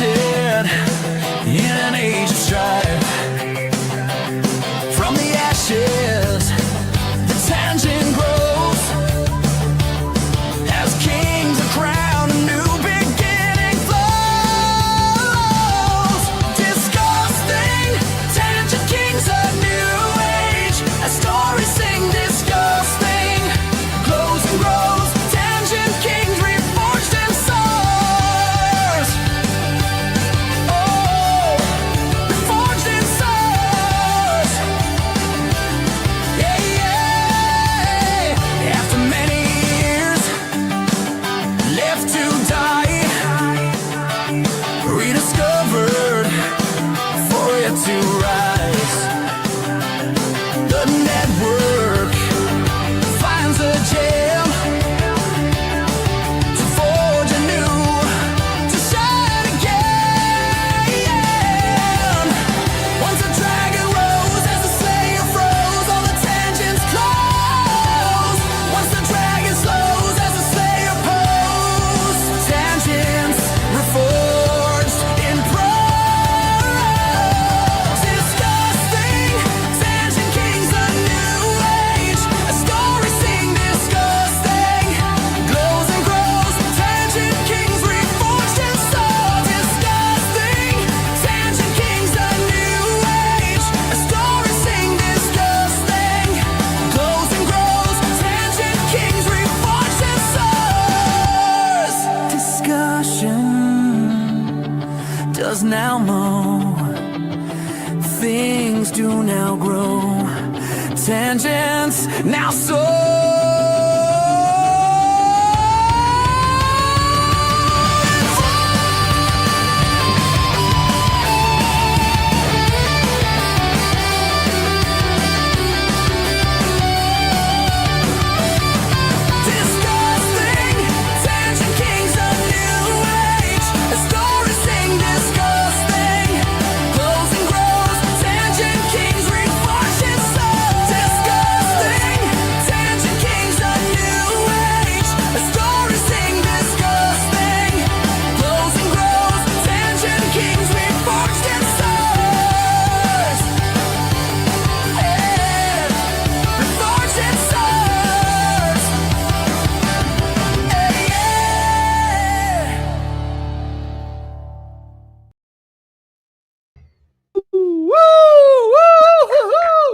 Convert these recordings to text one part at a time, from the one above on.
planted in an age of strife. From the ashes, the tangent grows as kings are crowned, a new beginning flows. Disgusting, tangent kings, a new age. As stories sing, disgusting glows and grows. Tangent kings reforged in stars. Oh, reforged in stars. Yeah, yeah. After many years left to die, rediscovered for it to rise. The network finds a gem to forge anew, to shine again. Once a dragon rose, as the slayer froze, all the tangents close. Once the dragon slows, as the slayer pose, tangents reforged in prose. Disgusting, tangent kings, a new age. A story sing, disgusting glows and grows. Tangent kings reforged in stars. Disgusting, tangent kings, a new age. A story sing, disgusting glows and grows. Tangent kings reforged in stars. Discussion does now mow. Things do now grow. Tangents now soar. Disgusting, tangent kings, a new age. A story sing, disgusting glows and grows. Tangent kings reforged in stars. Disgusting, tangent kings, a new age. A story sing, disgusting glows and grows. Tangent kings reforged in stars. Yeah, reforged in stars.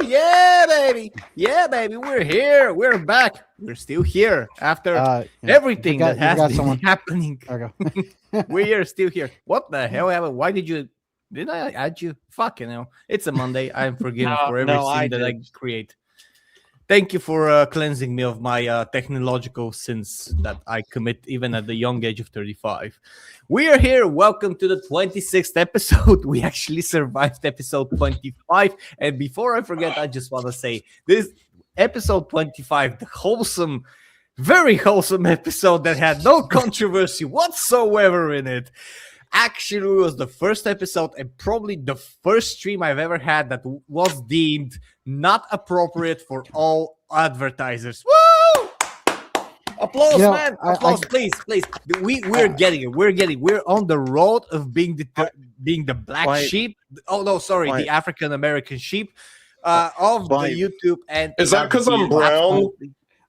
Yeah, yeah, baby, we're here, we're back, we're still here after everything that has been happening. There we go. We are still here. What the hell happened? Why did I add you? Fucking hell, it's a Monday. I'm forgiven for everything that I create. Thank you for cleansing me of my technological sins that I commit even at the young age of 35. We are here. Welcome to the 26th episode. We actually survived episode 25. And before I forget, I just want to say this episode 25, the wholesome, very wholesome episode that had no controversy whatsoever in it, actually was the first episode and probably the first stream I've ever had that was deemed not appropriate for all advertisers. Woo! Applause, man! Applause, please. We're getting it. We're on the road of being the black sheep. Oh no, sorry, the African American sheep of the YouTube. And is that because I'm brown?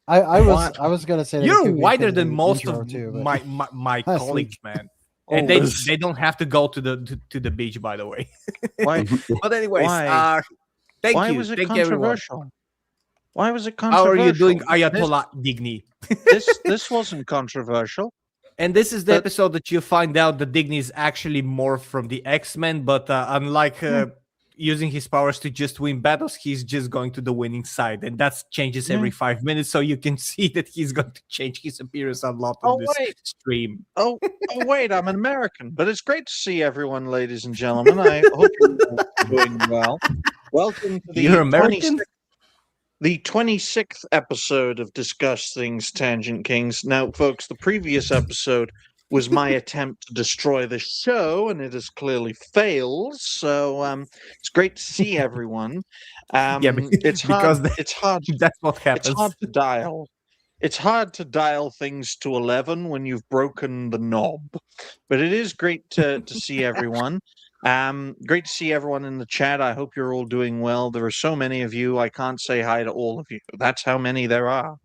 I was gonna say that you're whiter than most of my colleagues, man. And they don't have to go to the beach, by the way. Why? But anyways, thank Why you. was it thank controversial? Everyone. Why was it controversial? How are you doing, Ayatollah Digni? This wasn't controversial. And this is the episode that you find out that Digny is actually more from the X-Men, but unlike using his powers to just win battles, he's just going to the winning side, and that changes every 5 minutes. So you can see that he's going to change his appearance a lot on this stream. Oh, wait, I'm an American, but it's great to see everyone, ladies and gentlemen. I hope you're doing well. Welcome to You're American? The 26th episode of Discuss Things, Tangent Kings. Now, folks, the previous episode was my attempt to destroy the show, and it has clearly failed. So it's great to see everyone. It's hard. That's what happens. It's hard to dial. it's hard to dial things to 11 when you've broken the knob. But it is great to see everyone. Great to see everyone in the chat. I hope you're all doing well. There are so many of you. I can't say hi to all of you. That's how many there are.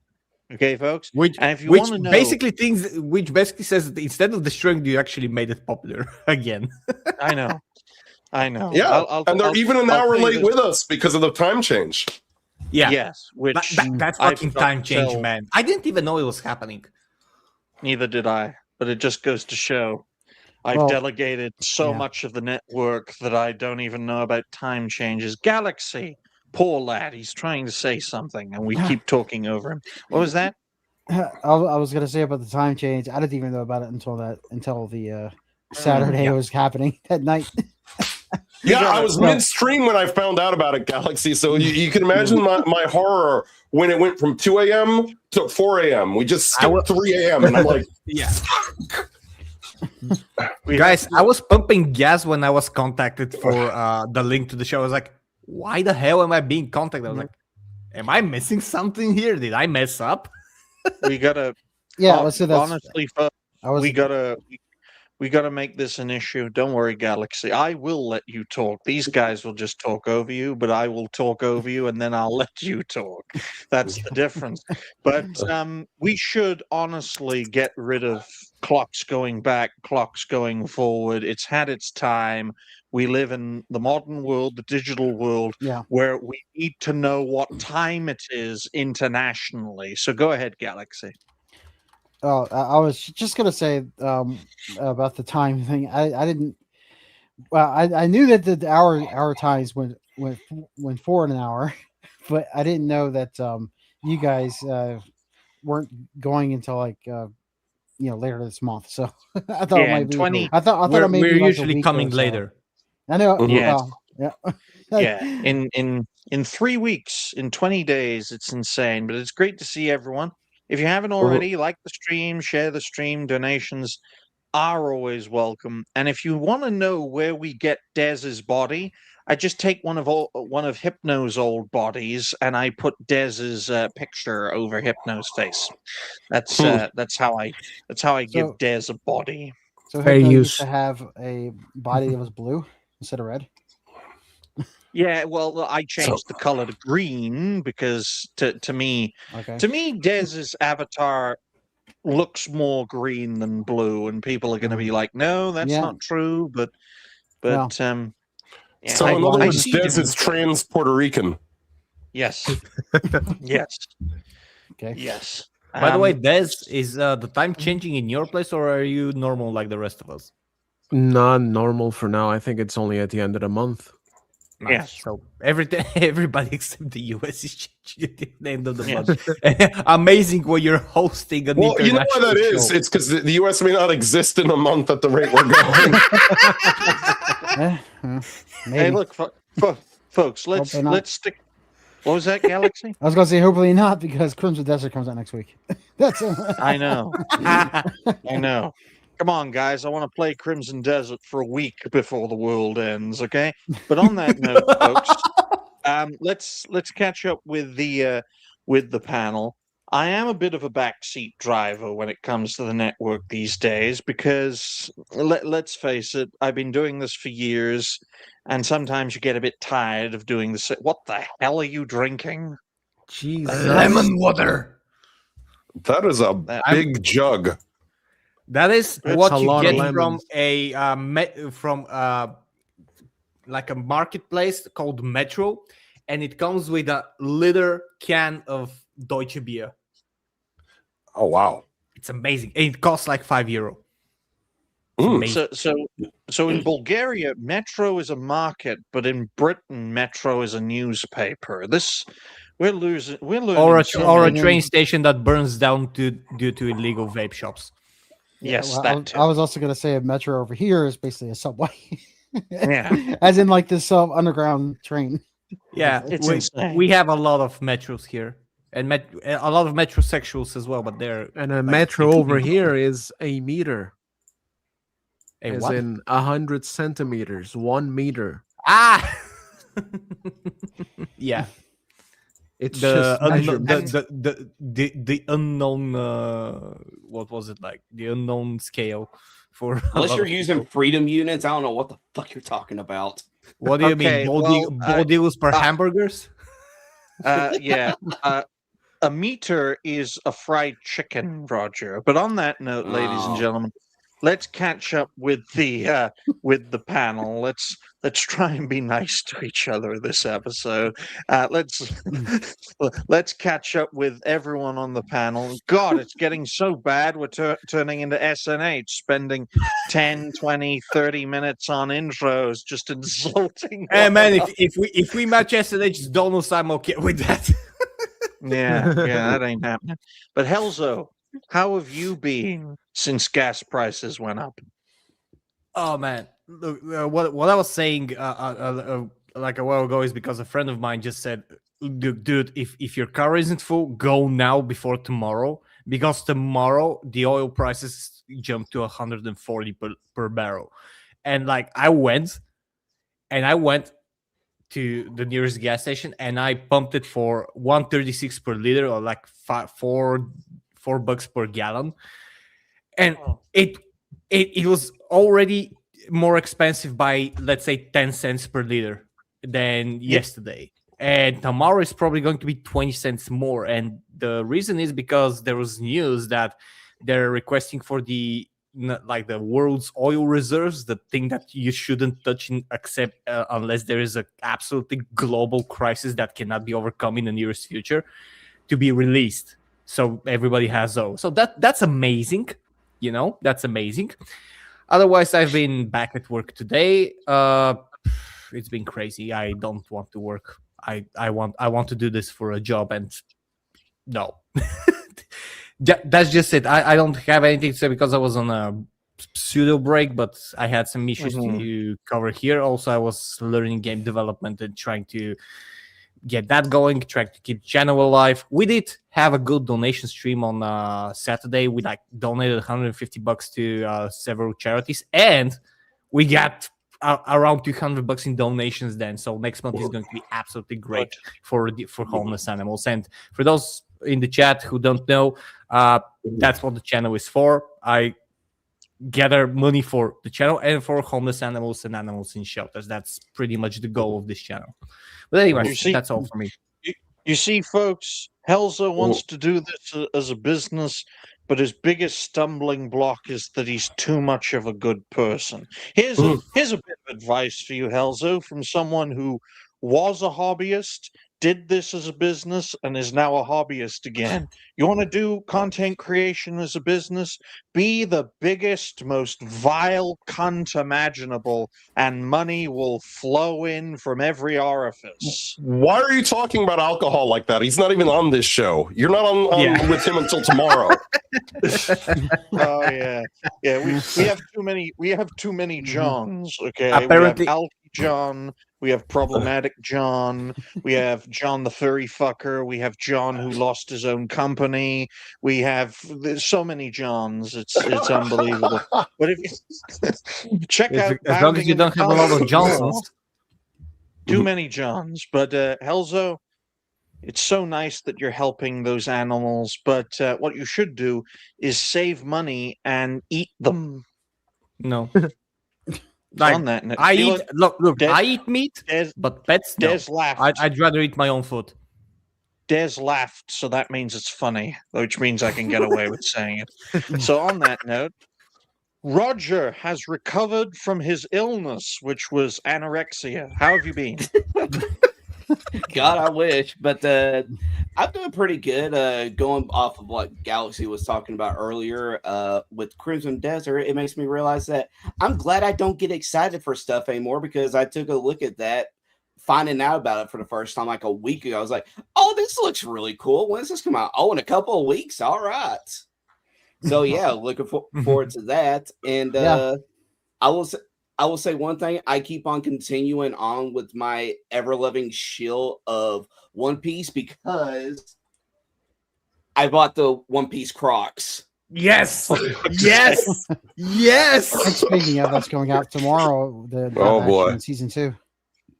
Okay, folks. And if you want to know, which basically says that instead of destroying, you actually made it popular again. I know. Yeah, and they're even an hour late with us because of the time change. Yeah. Yes. Which that's fucking time change, man. I didn't even know it was happening. Neither did I. But it just goes to show I've delegated so much of the network that I don't even know about time changes. Galaxy, poor lad, he's trying to say something, and we keep talking over him. What was that? I was going to say about the time change. I didn't even know about it until the Saturday it was happening that night. Yeah, I was midstream when I found out about it, Galaxy. So you can imagine my horror when it went from 2 a.m. to 4 a.m. We just skipped 3 a.m. And I'm like, yeah. Guys, I was pumping gas when I was contacted for the link to the show. I was like, why the hell am I being contacted? I was like, am I missing something here? Did I mess up? We gotta honestly, we gotta make this an issue. Don't worry, Galaxy. I will let you talk. These guys will just talk over you, but I will talk over you, and then I'll let you talk. That's the difference. But we should honestly get rid of clocks going back, clocks going forward. It's had its time. We live in the modern world, the digital world, where we need to know what time it is internationally. So go ahead, Galaxy. Oh, I was just gonna say about the time thing. I didn't. Well, I knew that the hour times went forward an hour, but I didn't know that you guys weren't going until like later this month. So I thought it might be 20. I thought it may we're be like usually coming later. I know. Yeah. Yeah. In 3 weeks, in 20 days, it's insane. But it's great to see everyone. If you haven't already, like the stream, share the stream. Donations are always welcome. And if you want to know where we get Dez's body, I just take one of Hypno's old bodies and I put Dez's picture over Hypno's face. That's how I give Dez a body. So Hypno used to have a body that was blue instead of red. Yeah, well, I changed the color to green because to me, Dez's avatar looks more green than blue, and people are going to be like, "No, that's not true." But so in other words, Dez is trans Puerto Rican. Yes, yes, okay, yes. By the way, Dez, is the time changing in your place, or are you normal like the rest of us? Not normal for now. I think it's only at the end of the month. Nice. Yes. So everybody except the US is changing at the end of the month. Amazing when you're hosting an international you know why that is? show. It's because the US may not exist in a month at the rate we're going. Hey, look, folks, let's stick. What was that, Galaxy? I was going to say hopefully not, because Crimson Desert comes out next week. That's I know. I know. Come on, guys. I want to play Crimson Desert for a week before the world ends, okay? But on that note, folks, let's catch up with the panel. I am a bit of a backseat driver when it comes to the network these days because, let's face it, I've been doing this for years, and sometimes you get a bit tired of doing this. What the hell are you drinking? Jesus. Lemon water. That is a big jug. That is what you get from like a marketplace called Metro, and it comes with a liter can of Deutsche beer. Oh wow, it's amazing. It costs like €5. So in Bulgaria, Metro is a market, but in Britain, Metro is a newspaper. We're learning or a train station that burns down due to illegal vape shops. Yes, I was also going to say a Metro over here is basically a subway. Yeah, as in like this underground train. Yeah, we have a lot of metros here, and a lot of metrosexuals as well. But they're a metro over here is a meter. As what? In 100 centimeters, 1 meter. Ah, yeah. It's the just the unknown. What was it like? The unknown scale for. Unless you're using freedom units, I don't know what the fuck you're talking about. What do you mean? Ball deals per hamburgers? Yeah. A meter is a fried chicken, Roger. But on that note, ladies and gentlemen, let's catch up with the panel. Let's try and be nice to each other this episode. Let's catch up with everyone on the panel. God, it's getting so bad. We're turning into SNH, spending 10, 20, 30 minutes on intros, just insulting. Hey man, if we match SNH Donalds, I'm okay with that. Yeah, that ain't happening. But Helzo, how have you been since gas prices went up? Oh man, look, what I was saying like a while ago is because a friend of mine just said, dude, if your car isn't full, go now before tomorrow, because tomorrow the oil prices jump to 140 per barrel. And like I went to the nearest gas station and I pumped it for 136 per liter, or like $4 per gallon, and it was already more expensive by, let's say, 10 cents per liter than yesterday, and tomorrow is probably going to be 20 cents more. And the reason is because there was news that they're requesting for the world's oil reserves, the thing that you shouldn't touch except unless there is an absolutely global crisis that cannot be overcome in the nearest future, to be released. So everybody has those. So that's amazing. That's amazing. Otherwise, I've been back at work today. It's been crazy. I don't want to work. I want to do this for a job, and no. That's just it. I don't have anything to say because I was on a pseudo break, but I had some issues to cover here. Also, I was learning game development and trying to get that going, trying to keep the channel alive. We did have a good donation stream on Saturday. We donated $150 to several charities, and we got around $200 in donations then. So next month is going to be absolutely great for homeless animals. And for those in the chat who don't know, that's what the channel is for. I gather money for the channel and for homeless animals and animals in shelters. That's pretty much the goal of this channel. But anyway, that's all for me. You see, folks, Helzo wants to do this as a business, but his biggest stumbling block is that he's too much of a good person. Here's a bit of advice for you, Helzo, from someone who was a hobbyist, did this as a business, and is now a hobbyist again. You want to do content creation as a business? Be the biggest, most vile cunt imaginable, and money will flow in from every orifice. Why are you talking about alcohol like that? He's not even on this show. You're not on with him until tomorrow. Oh yeah. We have too many Johns. Okay, apparently, we have Alky John. We have Problematic John. We have John the Furry Fucker. We have John who lost his own company. There's so many Johns. It's unbelievable. But if you check out, as long as you don't have a lot of Johnsons, too many Johns. But Helzo, it's so nice that you're helping those animals. But what you should do is save money and eat them. No. On that note, I eat meat, but pets, no. Des laughed. I'd rather eat my own food. Des laughed, so that means it's funny, which means I can get away with saying it. So on that note, Roger has recovered from his illness, which was anorexia. How have you been? God, I wish, but I'm doing pretty good. Going off of what Galaxy was talking about earlier with Crimson Desert, it makes me realize that I'm glad I don't get excited for stuff anymore, because I took a look at that, finding out about it for the first time like a week ago. I was like, oh, this looks really cool. When does this come out? Oh, in a couple of weeks. All right. So yeah, looking forward to that. And I will say one thing. I keep on continuing on with my ever-loving shield of One Piece because I bought the One Piece Crocs. Yes! Yes! Yes! And speaking of, that's going out tomorrow. The boy, season 2.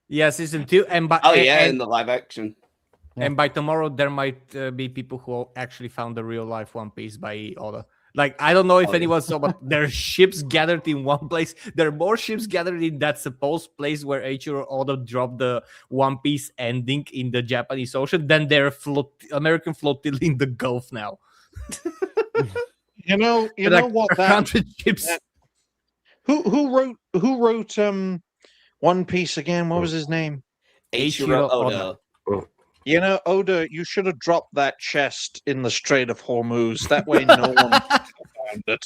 Yeah, season 2. And the live action. Yeah. And by tomorrow, there might be people who actually found the real life One Piece by Oda. Like, I don't know if anyone saw, but there are ships gathered in one place. There are more ships gathered in that supposed place where Eiichiro Oda dropped the One Piece ending in the Japanese Ocean. Then there are American flotilla in the Gulf now. You know what? That ships. Who wrote One Piece again? What was his name? Eiichiro Oda. You know, Oda, you should have dropped that chest in the Strait of Hormuz. That way no one could find it.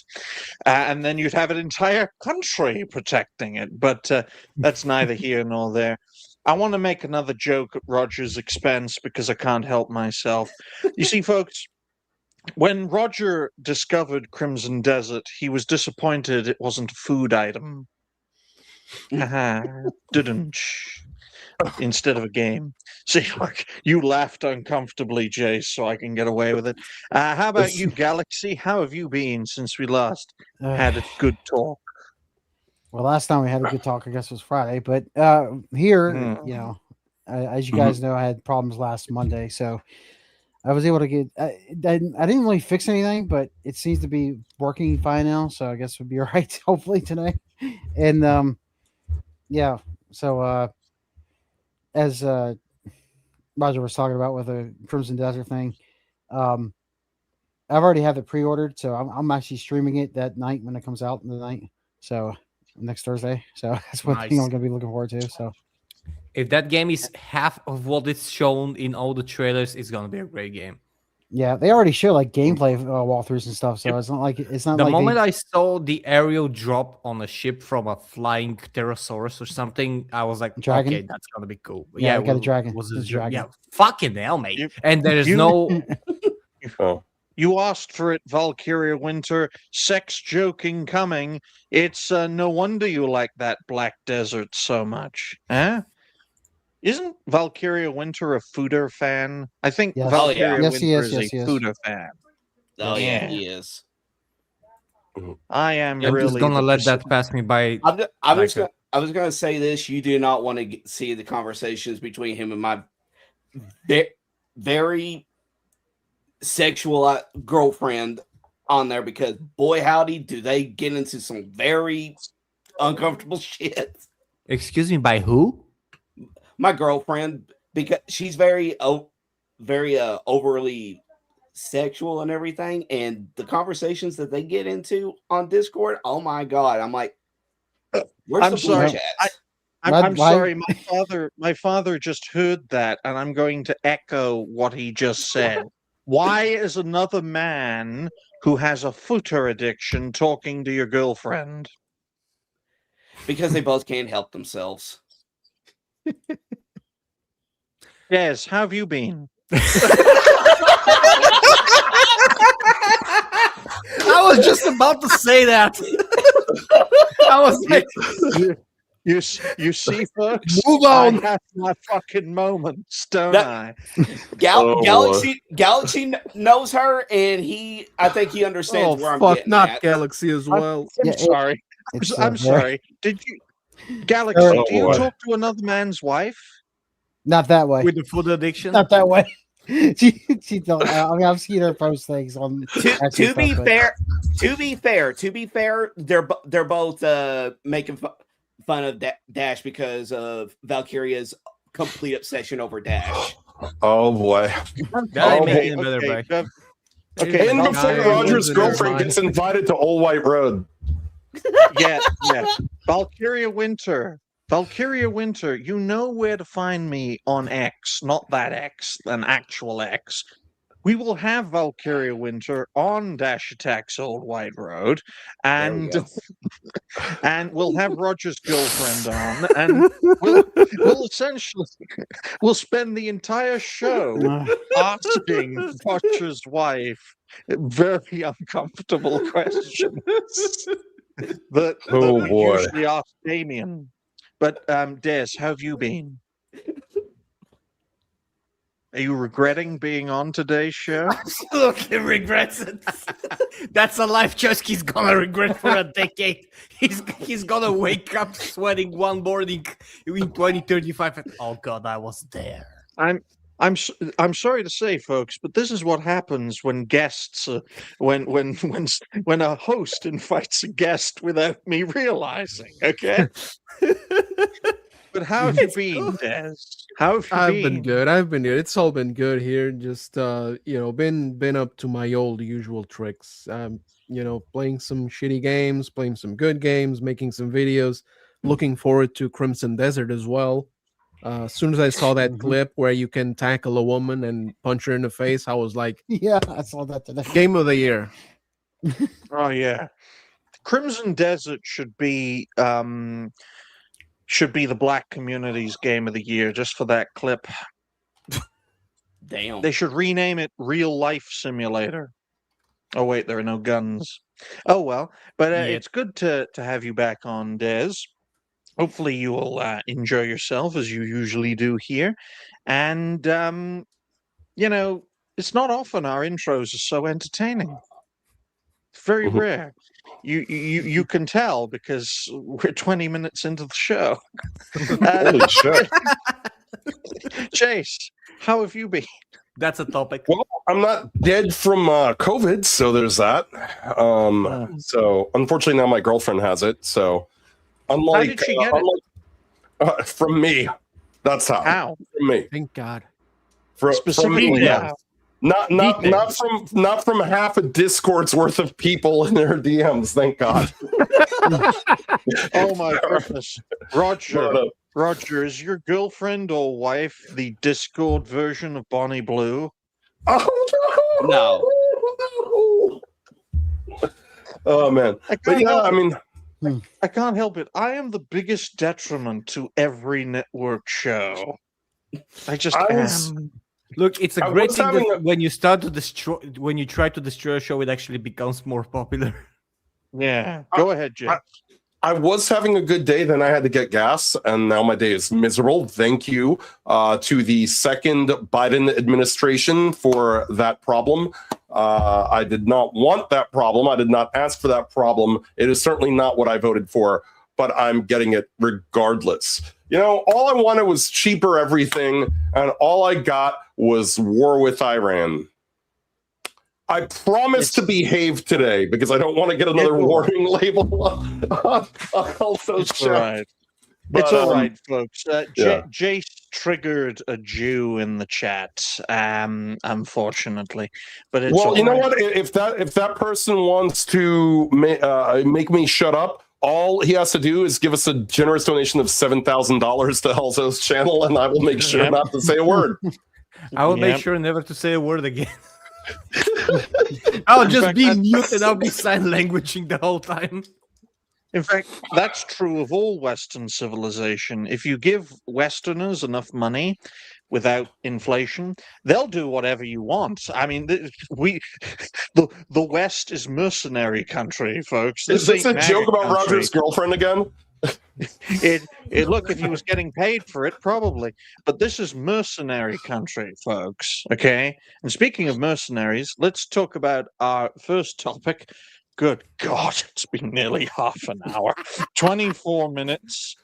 And then you'd have an entire country protecting it. But that's neither here nor there. I want to make another joke at Roger's expense because I can't help myself. You see, folks, when Roger discovered Crimson Desert, he was disappointed it wasn't a food item. Didn't. Instead of a game. See, like, you laughed uncomfortably, Jace, so I can get away with it. How about you, Galaxy? How have you been since we last had a good talk? Well, last time we had a good talk, I guess, was Friday. But here, you know, as you guys know, I had problems last Monday, so I was able to get. I didn't really fix anything, but it seems to be working fine now. So I guess we'll be all right, hopefully today. And yeah, so as Roger was talking about with the Crimson Desert thing, I've already have it pre-ordered, so I'm actually streaming it that night when it comes out in the night. So next Thursday. So that's one thing I'm going to be looking forward to. So if that game is half of what is shown in all the trailers, it's going to be a great game. Yeah, they already show like gameplay walkthroughs and stuff, so it's not like the moment I saw the aerial drop on a ship from a flying pterosaurus or something, I was like, dragon? Okay, that's gonna be cool. But yeah, got a dragon. Was a dragon. Yeah, fucking hell, mate. And there's no. You asked for it, Valkyria Winter. Sex joking coming. It's no wonder you like that Black Desert so much, huh? Isn't Valkyria Winter a Fooder fan? I think Valkyria Winter is a Fooder fan. Oh yeah, he is. I am I'm really just gonna let that pass me by. I was gonna say this. You do not want to see the conversations between him and my very sexual girlfriend on there, because boy howdy do they get into some very uncomfortable shit. Excuse me, by who? My girlfriend, because she's very overly sexual and everything, and the conversations that they get into on Discord, oh my god, I'm like, where's the sorry. chats? I'm sorry, my father just heard that, and I'm going to echo what he just said. Why is another man who has a footer addiction talking to your girlfriend? Because they both can't help themselves. Yes, how have you been? I was just about to say that. I was like, you see, folks. Move on. I have my fucking moments, don't I? Galaxy knows her, and I think he understands where I'm getting at. Galaxy as well. I'm sorry. I'm sorry. Did you, Galaxy? Do you talk to another man's wife? Not that way. With the food addiction? Not that way. she don't. I mean, I've seen her post things on. To be fair, they're both making fun of Dash because of Valkyria's complete obsession over Dash. Oh boy! That ain't making it better, bro. Okay, and before Roger's girlfriend gets invited to Old White Road. Yeah. Valkyria Winter, you know where to find me on X, not that X, an actual X. We will have Valkyria Winter on Dash Attack's Old White Road, and we'll have Roger's girlfriend on, and we'll essentially spend the entire show asking Roger's wife very uncomfortable questions that we usually ask Damien. But Des, how have you been? Are you regretting being on today's show? Absolutely regrets it. That's a life choice he's gonna regret for a decade. He's gonna wake up sweating one morning in 2035 and oh god, I was there. I'm sorry to say, folks, but this is what happens when guests, when a host invites a guest without me realizing. Okay. But how have you been, Des? How have you I've been good. I've been good. It's all been good here. Just been up to my old usual tricks. Playing some shitty games, playing some good games, making some videos. Looking forward to Crimson Desert as well. As soon as I saw that clip where you can tackle a woman and punch her in the face, I was like, yeah, I saw that today. Game of the year. Oh yeah, Crimson Desert should be the black community's game of the year just for that clip. Damn. They should rename it Real Life Simulator. Oh wait, there are no guns. Oh well, but it's good to have you back on, Des. Hopefully you will enjoy yourself as you usually do here. And, it's not often our intros are so entertaining. It's very rare. You can tell because we're 20 minutes into the show. Holy shit. Chase, how have you been? That's a topic. Well, I'm not dead from COVID, so there's that. So unfortunately now my girlfriend has it, so... Unlike, how did she get it? From me. That's how. How? From me. Thank God. From me, yeah. How? Not from half a Discord's worth of people in their DMs. Thank God. Oh my goodness, Roger, is your girlfriend or wife the Discord version of Bonnie Blue? Oh no. Oh man. But yeah, I mean. I can't help it. I am the biggest detriment to every network show. I just am. Look, it's a great thing that when you start to destroy, when you try to destroy a show, it actually becomes more popular. Yeah. Go ahead, Jay. I was having a good day, then I had to get gas, and now my day is miserable. Thank you to the second Biden administration for that problem. I did not want that problem. I did not ask for that problem. It is certainly not what I voted for, but I'm getting it regardless. All I wanted was cheaper everything, and all I got was war with Iran. I promise to behave today because I don't want to get another warning label on all those shows. Right. It's all right, folks. Jace triggered a Jew in the chat, unfortunately. But it's you know what? If that person wants to make me shut up, all he has to do is give us a generous donation of $7,000 to Elzo's channel, and I will make sure not to say a word. I will make sure never to say a word again. I'll just be mute and I'll be sign languaging the whole time. In fact, that's true of all Western civilization. If you give Westerners enough money without inflation, they'll do whatever you want. I mean, the West is mercenary country, folks. Is this a joke about Roger's girlfriend again? Look, if he was getting paid for it, probably. But this is mercenary country, folks. Okay. And speaking of mercenaries, let's talk about our first topic. Good God, it's been nearly half an hour. 24 minutes.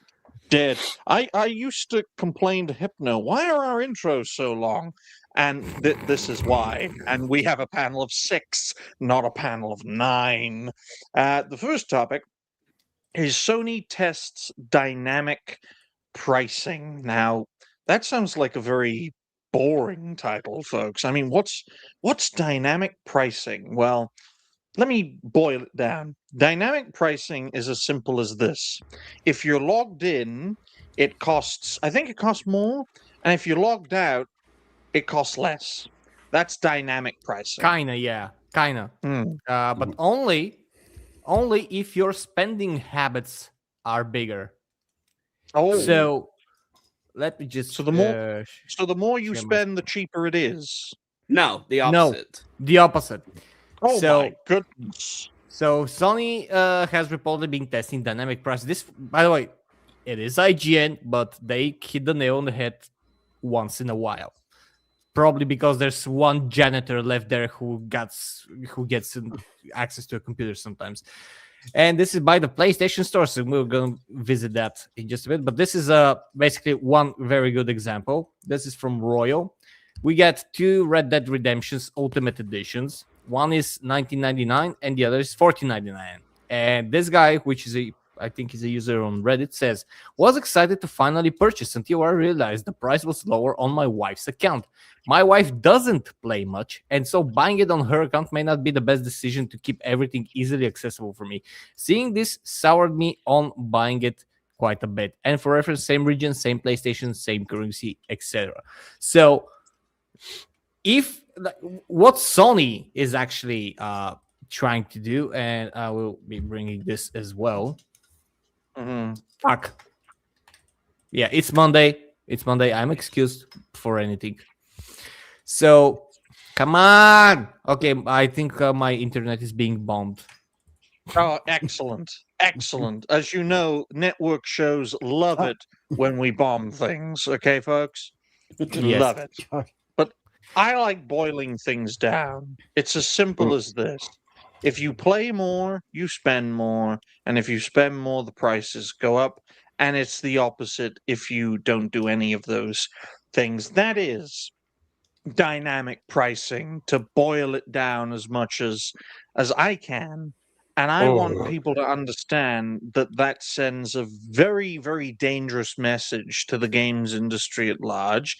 Dead. I used to complain to Hypno, why are our intros so long? And this is why. And we have a panel of 6, not a panel of 9. The first topic is Sony tests dynamic pricing. Now, that sounds like a very boring title, folks. I mean, what's dynamic pricing? Well, let me boil it down. Dynamic pricing is as simple as this. If you're logged in, I think it costs more. And if you're logged out, it costs less. That's dynamic pricing. Kinda. But only if your spending habits are bigger. Oh. So let me just... So the more you spend, the cheaper it is. No, the opposite. No, the opposite. Oh my goodness. So Sony has reportedly been testing dynamic price. This, by the way, it is IGN, but they hit the nail on the head once in a while. Probably because there's one janitor left there who gets access to a computer sometimes. And this is by the PlayStation Store, so we're going to visit that in just a bit. But this is basically one very good example. This is from Royal. we got 2 Red Dead Redemptions Ultimate Editions. One is $19.99 and the other is $14.99. And this guy, which is I think he's a user on Reddit, says, was excited to finally purchase until I realized the price was lower on my wife's account. My wife doesn't play much, and so buying it on her account may not be the best decision to keep everything easily accessible for me. Seeing this soured me on buying it quite a bit. And for reference, same region, same PlayStation, same currency, etc. So if what Sony is actually trying to do, and I will be bringing this as well. Fuck. Yeah, it's Monday. It's Monday. I'm excused for anything. So, come on. Okay, I think my internet is being bombed. Oh, excellent. Excellent. As you know, network shows love it when we bomb things. Okay, folks? Yes. Love it. But I like boiling things down. It's as simple as this. If you play more, you spend more. And if you spend more, the prices go up. And it's the opposite if you don't do any of those things. That is dynamic pricing, to boil it down as much as I can. And I want people to understand that that sends a very, very dangerous message to the games industry at large,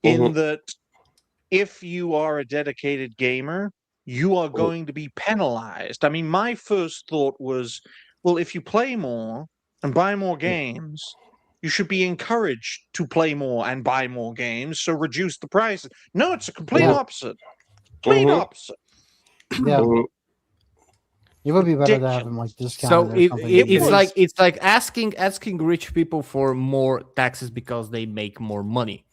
in that if you are a dedicated gamer, you are going to be penalized. I mean, my first thought was, well, if you play more and buy more games, you should be encouraged to play more and buy more games, so reduce the prices. No, it's a complete opposite. Complete opposite. Yeah. It would be better to have them like discounted. So it's like asking rich people for more taxes because they make more money.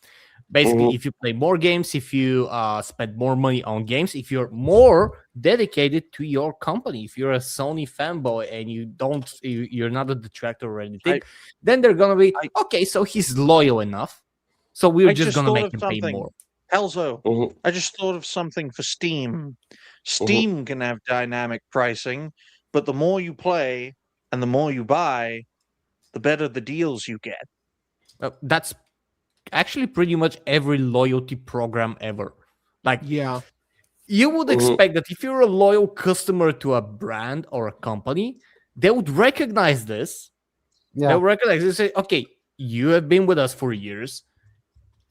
Basically, if you play more games, if you spend more money on games, if you're more dedicated to your company, if you're a Sony fanboy and you're not a detractor or anything, then they're gonna be okay. So he's loyal enough, so we're just gonna make him pay more. Elzo, I just thought of something for Steam. Steam can have dynamic pricing, but the more you play and the more you buy, the better the deals you get. That's actually pretty much every loyalty program ever. Like, yeah, you would expect that if you're a loyal customer to a brand or a company, they would recognize this. Yeah. They'll recognize this and say, okay, you have been with us for years.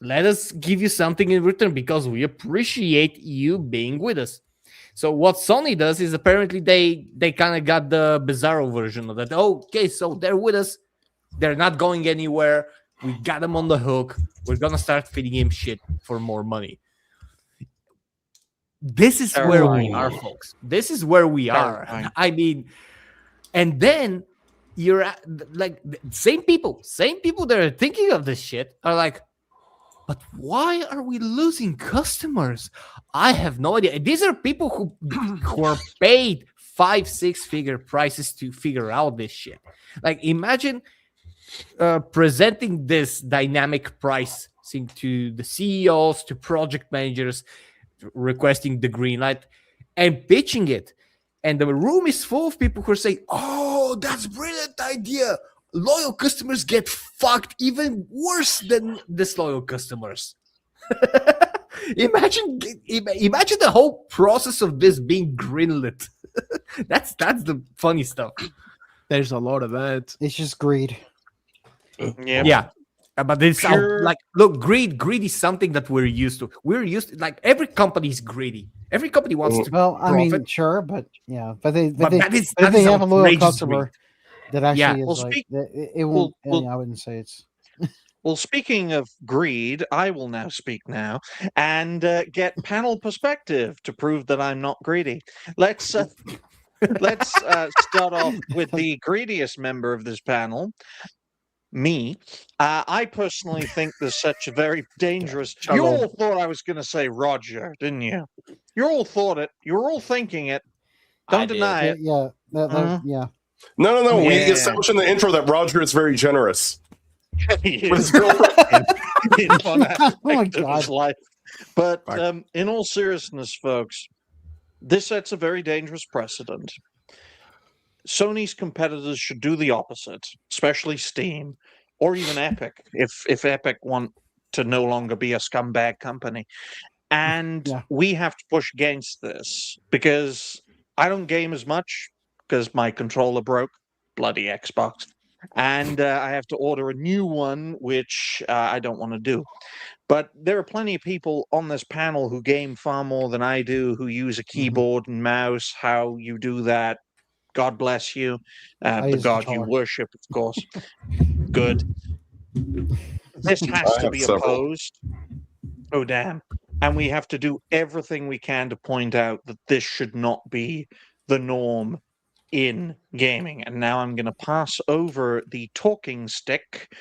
Let us give you something in return because we appreciate you being with us. So what Sony does is apparently they kind of got the bizarro version of that. Okay, so they're with us. They're not going anywhere. We got him on the hook. We're going to start feeding him shit for more money. This is where we are, folks. This is where we are. I mean, and then you're like, same people that are thinking of this shit are like, but why are we losing customers? I have no idea. These are people who are paid 5-6 figure prices to figure out this shit. Like, imagine presenting this dynamic pricing to the CEOs, to project managers, requesting the green light and pitching it. And the room is full of people who are saying, oh, that's a brilliant idea. Loyal customers get fucked even worse than disloyal customers. Imagine the whole process of this being greenlit. That's the funny stuff. There's a lot of that. It's just greed. Yeah. But it's like, look, greed is something that we're used to. Like, every company is greedy. Every company wants to profit. I mean, sure, but yeah, but they have a loyal customer that actually is like it won't. I wouldn't say it's. Well, speaking of greed, I will now speak and get panel perspective to prove that I'm not greedy. Let's start off with the greediest member of this panel. Me. I personally think there's such a very dangerous. You all thought I was going to say Roger, didn't you? You all thought it. You were all thinking it. Don't deny it. Yeah. Yeah. No. Yeah. We established in the intro that Roger is very generous. He is. In one aspect of his life. But in all seriousness, folks, this sets a very dangerous precedent. Sony's competitors should do the opposite, especially Steam or even Epic, if Epic want to no longer be a scumbag company. And we have to push against this because I don't game as much because my controller broke. Bloody Xbox. And I have to order a new one, which I don't want to do. But there are plenty of people on this panel who game far more than I do, who use a keyboard and mouse. How you do that, God bless you. The God you worship, of course. Good. This has to be opposed. Oh, damn. And we have to do everything we can to point out that this should not be the norm in gaming. And now I'm going to pass over the talking stick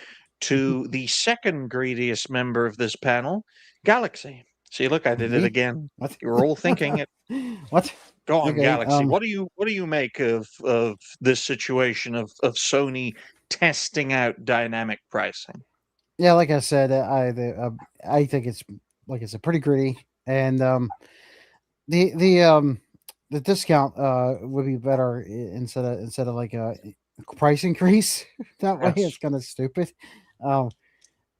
to the second greediest member of this panel, Galaxy. See, look, I did it again. What? You were all thinking it. What? Go on, Galaxy. What do you make of this situation of Sony testing out dynamic pricing? Yeah, like I said, I think it's pretty greedy, and the discount would be better instead of like a price increase. That way, it's kind of stupid.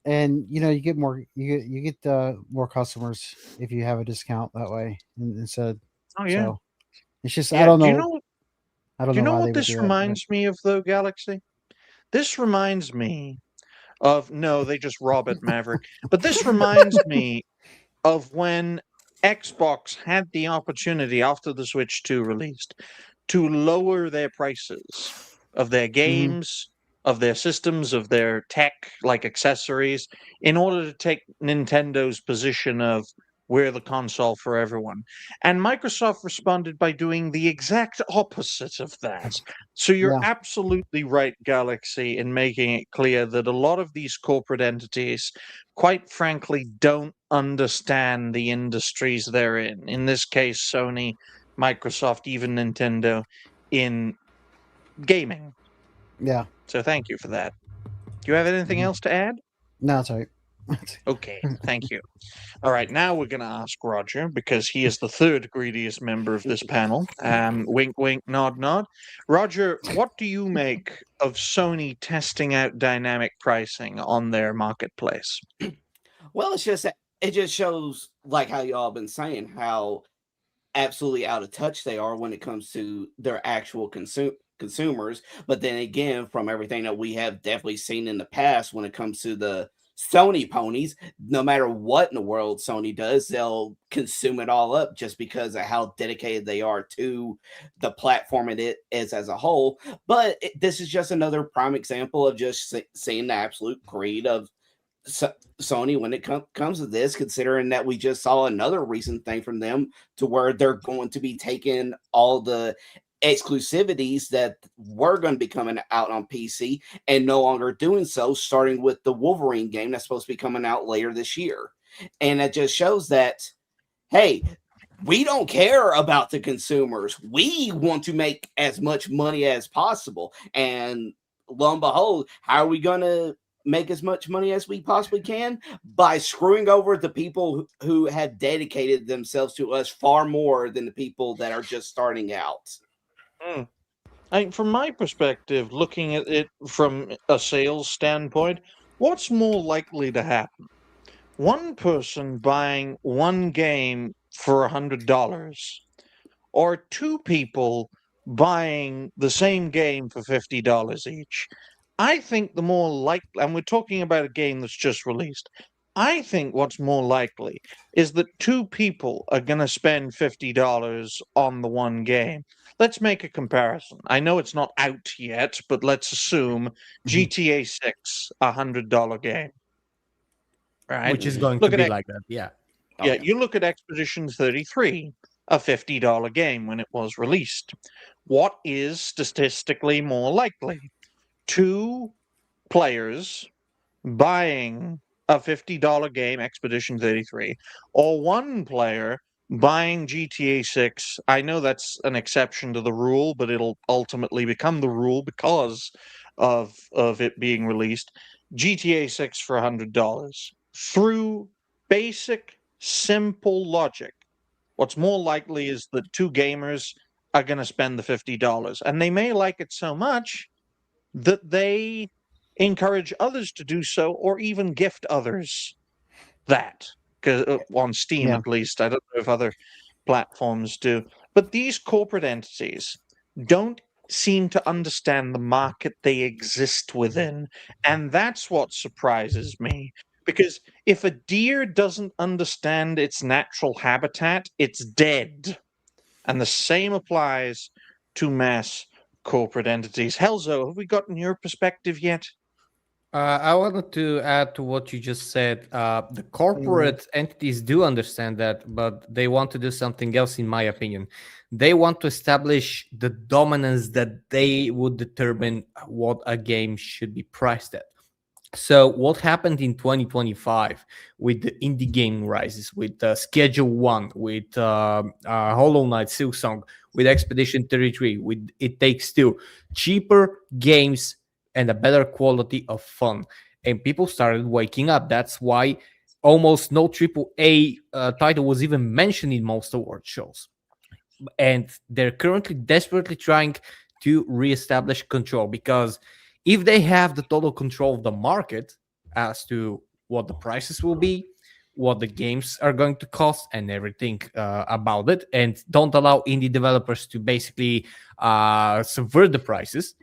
And you get more more customers if you have a discount that way instead. Oh yeah. So it's just I don't know. Do you know what this reminds me of, though, Galaxy? This reminds me of they just rob it, Maverick. But this reminds me of when Xbox had the opportunity after the Switch 2 released to lower their prices of their games, of their systems, of their tech, like accessories, in order to take Nintendo's position of we're the console for everyone. And Microsoft responded by doing the exact opposite of that. So you're absolutely right, Galaxy, in making it clear that a lot of these corporate entities, quite frankly, don't understand the industries they're in. In this case, Sony, Microsoft, even Nintendo, in gaming. Yeah. So thank you for that. Do you have anything else to add? No, it's all right. Okay, thank you. All right, now we're going to ask Roger, because he is the third greediest member of this panel. Wink, wink, nod, nod. Roger, what do you make of Sony testing out dynamic pricing on their marketplace? Well, it just shows, like how y'all been saying, how absolutely out of touch they are when it comes to their actual consumers. But then again, from everything that we have definitely seen in the past when it comes to the Sony ponies, no matter what in the world Sony does, they'll consume it all up just because of how dedicated they are to the platform it is as a whole. But this is just another prime example of just seeing the absolute greed of Sony when it comes to this, considering that we just saw another recent thing from them to where they're going to be taking all the exclusivities that were going to be coming out on PC and no longer doing so, starting with the Wolverine game that's supposed to be coming out later this year. And it just shows that, hey, we don't care about the consumers. We want to make as much money as possible. And lo and behold, how are we going to make as much money as we possibly can? By screwing over the people who have dedicated themselves to us far more than the people that are just starting out. From my perspective, looking at it from a sales standpoint, what's more likely to happen? One person buying one game for $100, or two people buying the same game for $50 each? I think the more likely, and we're talking about a game that's just released, I think what's more likely is that two people are going to spend $50 on the one game. Let's make a comparison. I know it's not out yet, but let's assume GTA 6, $100 game. Right? Which is going to be like that, yeah. Yeah, you look at Expedition 33, a $50 game when it was released. What is statistically more likely? Two players buying a $50 game, Expedition 33, or one player buying GTA 6. I know that's an exception to the rule, but it'll ultimately become the rule because of it being released. GTA 6 for $100. Through basic, simple logic, what's more likely is that two gamers are going to spend the $50. And they may like it so much that they encourage others to do so, or even gift others that, because on Steam at least. I don't know if other platforms do. But these corporate entities don't seem to understand the market they exist within. And that's what surprises me. Because if a deer doesn't understand its natural habitat, it's dead. And the same applies to mass corporate entities. Helzo, have we gotten your perspective yet? I wanted to add to what you just said. The corporate entities do understand that, but they want to do something else, in my opinion. They want to establish the dominance that they would determine what a game should be priced at. So what happened in 2025 with the indie game rises, with Schedule 1, with Hollow Knight, Silksong, with Expedition 33, with It Takes Two, cheaper games and a better quality of fun. And people started waking up. That's why almost no AAA title was even mentioned in most award shows. And they're currently desperately trying to reestablish control, because if they have the total control of the market as to what the prices will be, what the games are going to cost, and everything about it, and don't allow indie developers to basically subvert the prices,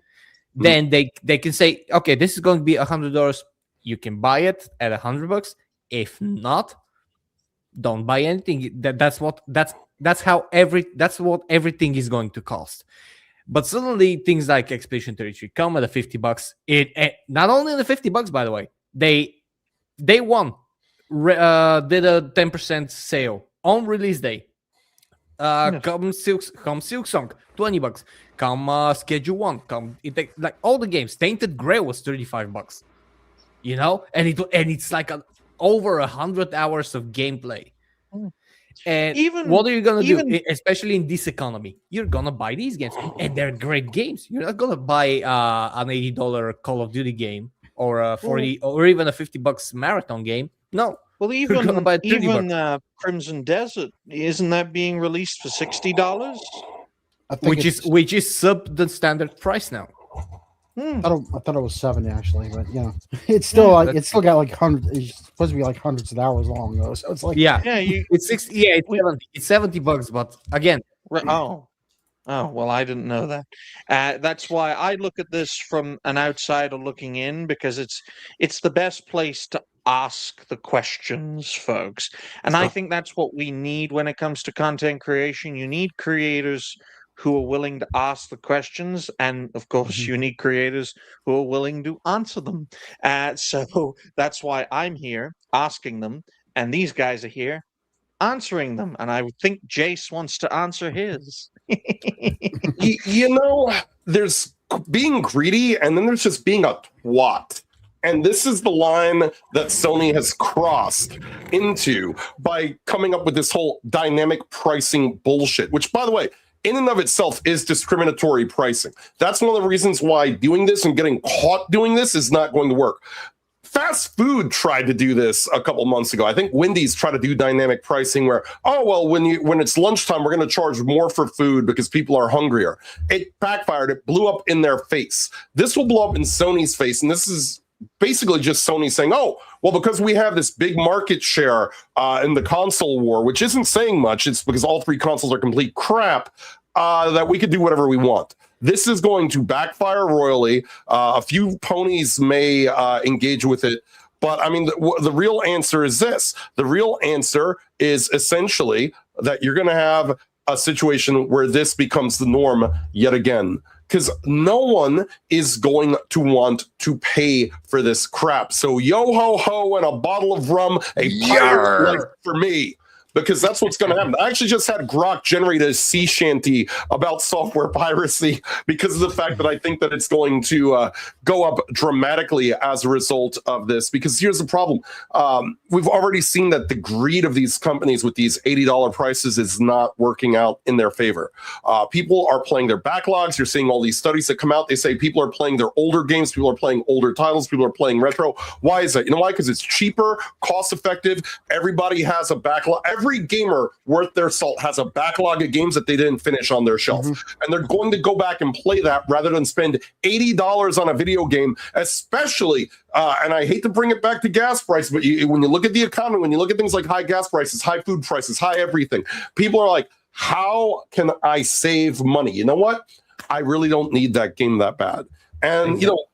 then they can say, okay, this is going to be $100. You can buy it at $100. If not, don't buy anything. That's what everything is going to cost. But suddenly things like Expedition 33 come at $50. It not only the $50, by the way, they did a 10% sale on release day. Come Silksong, $20. Come Schedule 1. Come like all the games. Tainted Grail was $35. You know, and it's like over 100 hours of gameplay. And what are you gonna do? Especially in this economy, you're gonna buy these games, and they're great games. You're not gonna buy an $80 Call of Duty game or a $40 or even a $50 marathon game. No. Well, even Crimson Desert, isn't that being released for $60? Which is sub the standard price now. I thought it was 70 actually, but it's still it's still got like hundreds. It's supposed to be like hundreds of hours long though, so it's like it's 60. Yeah, it's $70, but again, well, I didn't know that. That's why I look at this from an outsider looking in, because it's the best place to ask the questions, folks. And I think that's what we need when it comes to content creation. You need creators who are willing to ask the questions, and of course you need creators who are willing to answer them. So that's why I'm here asking them, and these guys are here answering them, and I think Jace wants to answer his. There's being greedy, and then there's just being a twat. And this is the line that Sony has crossed into by coming up with this whole dynamic pricing bullshit, which, by the way, in and of itself is discriminatory pricing. That's one of the reasons why doing this and getting caught doing this is not going to work. Fast food tried to do this a couple months ago. I think Wendy's tried to do dynamic pricing where, when it's lunchtime, we're going to charge more for food because people are hungrier. It backfired. It blew up in their face. This will blow up in Sony's face, and this is basically just Sony saying, because we have this big market share in the console war, which isn't saying much. It's because all three consoles are complete crap, that we could do whatever we want. This is going to backfire royally. A few ponies may engage with it, but I mean, the real answer is this. The real answer is essentially that you're going to have a situation where this becomes the norm yet again, because no one is going to want to pay for this crap. So yo ho ho and a bottle of rum, a pirate life for me. Because that's what's going to happen. I actually just had Grok generate a sea shanty about software piracy because of the fact that I think that it's going to go up dramatically as a result of this. Because here's the problem. We've already seen that the greed of these companies with these $80 prices is not working out in their favor. People are playing their backlogs. You're seeing all these studies that come out. They say people are playing their older games. People are playing older titles. People are playing retro. Why is that? You know why? Because it's cheaper, cost effective. Everybody has a backlog. every gamer worth their salt has a backlog of games that they didn't finish on their shelf. And they're going to go back and play that rather than spend $80 on a video game, especially, and I hate to bring it back to gas prices, but when you look at the economy, when you look at things like high gas prices, high food prices, high everything, people are like, how can I save money? You know what? I really don't need that game that bad. And, you know,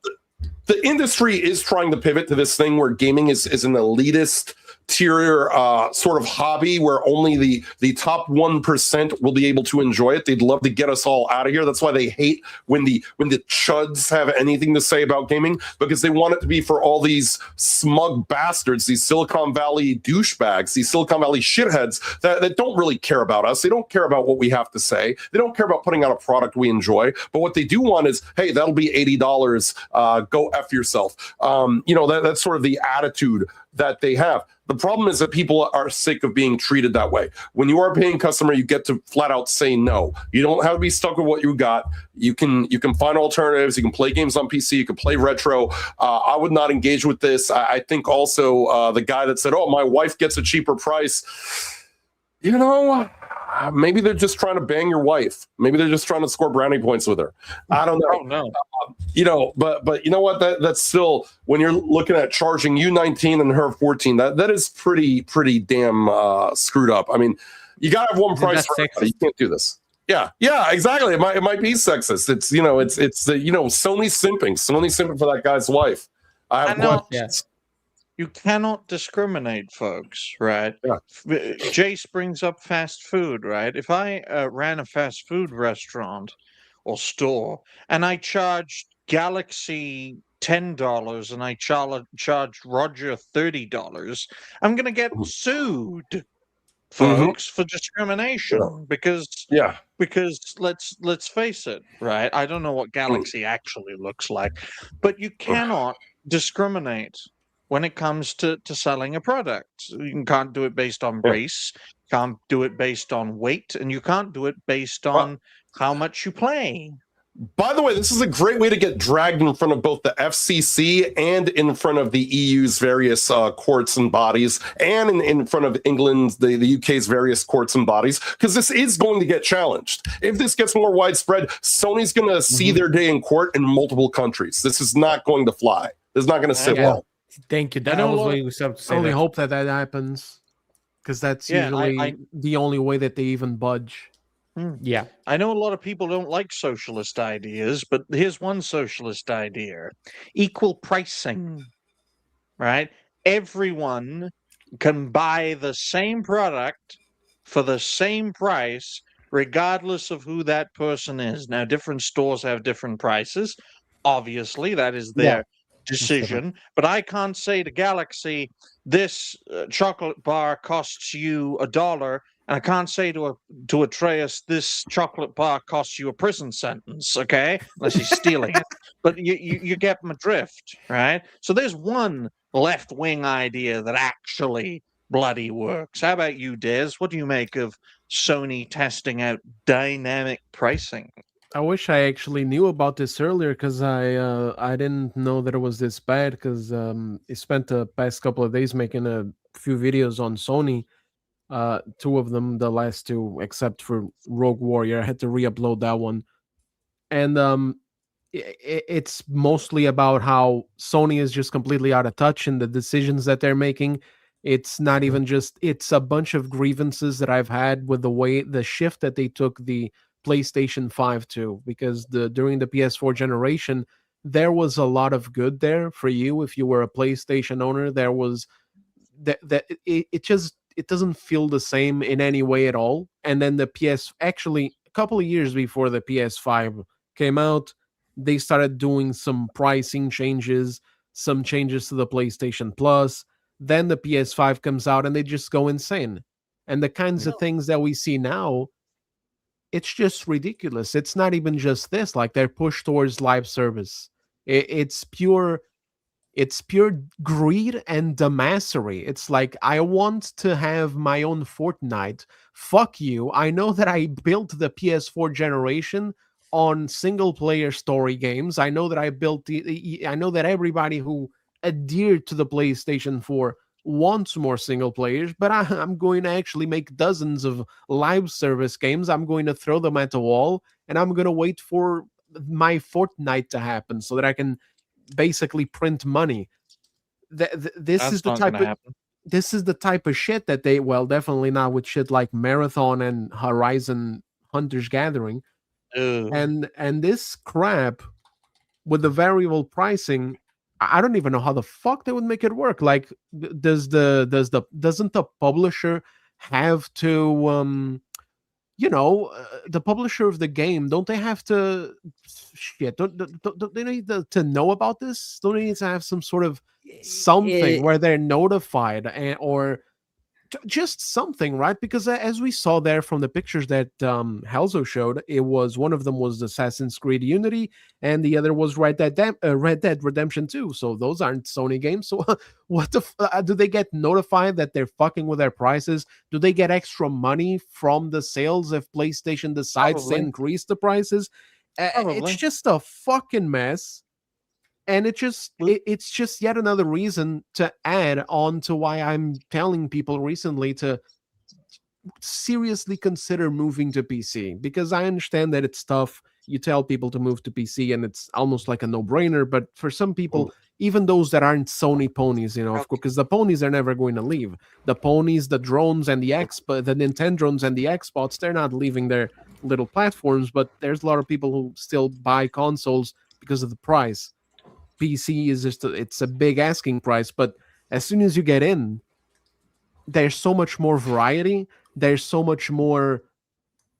the industry is trying to pivot to this thing where gaming is an elitist tier sort of hobby where only the top 1% will be able to enjoy it. They'd love to get us all out of here. That's why they hate when the chuds have anything to say about gaming, because they want it to be for all these smug bastards, these Silicon Valley douchebags, these Silicon Valley shitheads that don't really care about us. They don't care about what we have to say. They don't care about putting out a product we enjoy. But what they do want is, hey, that'll be $80. Go F yourself. You know, that's sort of the attitude that they have. The problem is that people are sick of being treated that way. When you are a paying customer, you get to flat out say no. You don't have to be stuck with what you got. You can find alternatives. You can play games on PC. You can play retro. I would not engage with this. I think also the guy that said, "Oh, my wife gets a cheaper price," you know, maybe they're just trying to bang your wife. Maybe they're just trying to score brownie points with her. I don't know. Oh, no. You know, but you know what? That's still, when you're looking at charging you 19 and her 14, that is pretty damn screwed up. I mean, you gotta have one price for everybody. You can't do this. Yeah, exactly. It might be sexist. It's, you know, it's the, you know, Sony simping for that guy's wife. I have questions. You cannot discriminate, folks, right? Yeah. Jace brings up fast food, right? If I ran a fast food restaurant or store and I charged Galaxy $10 and I charged Roger $30, I'm going to get sued, folks, for discrimination because let's face it, right? I don't know what Galaxy actually looks like, but you cannot discriminate when it comes to selling a product. You can't do it based on race, can't do it based on weight, and you can't do it based on how much you play. By the way, this is a great way to get dragged in front of both the FCC and in front of the EU's various courts and bodies, and in front of England's, the UK's various courts and bodies, because this is going to get challenged. If this gets more widespread, Sony's going to see their day in court in multiple countries. This is not going to fly. This is not going to sit well. Thank you. I only hope that happens, because that's usually the only way that they even budge. Yeah. I know a lot of people don't like socialist ideas, but here's one socialist idea. Equal pricing, right? Everyone can buy the same product for the same price, regardless of who that person is. Now, different stores have different prices. Obviously, that is their decision, but I can't say to Galaxy, this chocolate bar costs you $1, and I can't say to Atreus, this chocolate bar costs you a prison sentence, okay? Unless he's stealing it. But you get my drift, right? So there's one left-wing idea that actually bloody works. How about you, Des? What do you make of Sony testing out dynamic pricing? I wish I actually knew about this earlier, because I didn't know that it was this bad, because I spent the past couple of days making a few videos on Sony, 2 of them, the last 2, except for Rogue Warrior. I had to re-upload that one. And it's mostly about how Sony is just completely out of touch in the decisions that they're making. It's not even just, it's a bunch of grievances that I've had with the shift that they took the PlayStation 5 to, because during the PS4 generation, there was a lot of good there for you if you were a PlayStation owner. There was it doesn't feel the same in any way at all. And then actually a couple of years before the PS5 came out, they started doing some pricing changes, some changes to the PlayStation Plus. Then the PS5 comes out and they just go insane. And the kinds of things that we see now, it's just ridiculous. It's not even just this, like their push towards live service. It's pure greed and damassery. It's like, I want to have my own Fortnite. Fuck you. I know that I built the PS4 generation on single player story games. I know that I know that everybody who adhered to the PlayStation 4 wants more single players, but I'm going to actually make dozens of live service games. I'm going to throw them at the wall, and I'm going to wait for my Fortnite to happen so that I can basically print money. This is the type of shit that they, well, definitely not with shit like Marathon and Horizon Hunters Gathering. And this crap with the variable pricing, I don't even know how the fuck they would make it work. Like, doesn't the publisher have to the publisher of the game, don't they have to don't they need to know about this? Don't they need to have some sort of something where they're notified or just something, right? Because as we saw there from the pictures that Helzo showed, it was one of them was Assassin's Creed Unity, and the other was Red Dead Redemption 2. So those aren't Sony games. So what do they get notified that they're fucking with their prices? Do they get extra money from the sales if PlayStation decides to increase the prices? It's just a fucking mess. And it's just yet another reason to add on to why I'm telling people recently to seriously consider moving to PC, because I understand that it's tough. You tell people to move to PC and it's almost like a no-brainer, but for some people, even those that aren't Sony ponies, of course, because the ponies are never going to leave. The ponies, the drones, and the Nintendrons and the Xbox, they're not leaving their little platforms, but there's a lot of people who still buy consoles because of the price. PC is it's a big asking price, but as soon as you get in, there's so much more variety. There's so much more.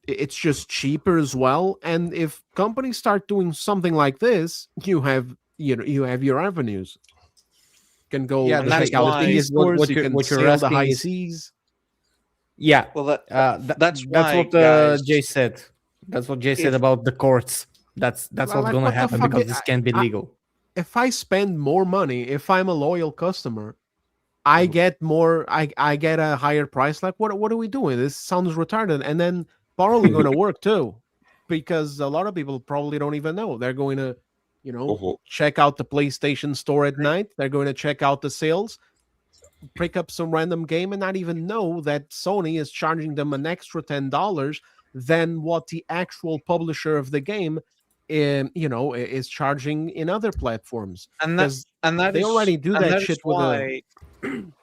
It's just cheaper as well. And if companies start doing something like this, you have your avenues. You can go check out the stores. You can sail the high seas. Yeah, well, that's what Jay said. That's what Jay said about the courts. That's what's going to happen because this can't be legal. If I spend more money, if I'm a loyal customer, I get more. I get a higher price. Like, what are we doing? This sounds retarded. And then probably going to work too, because a lot of people probably don't even know. They're going to, check out the PlayStation Store at night. They're going to check out the sales, pick up some random game, and not even know that Sony is charging them an extra $10 than what the actual publisher of the game is charging in other platforms. And they already do that shit with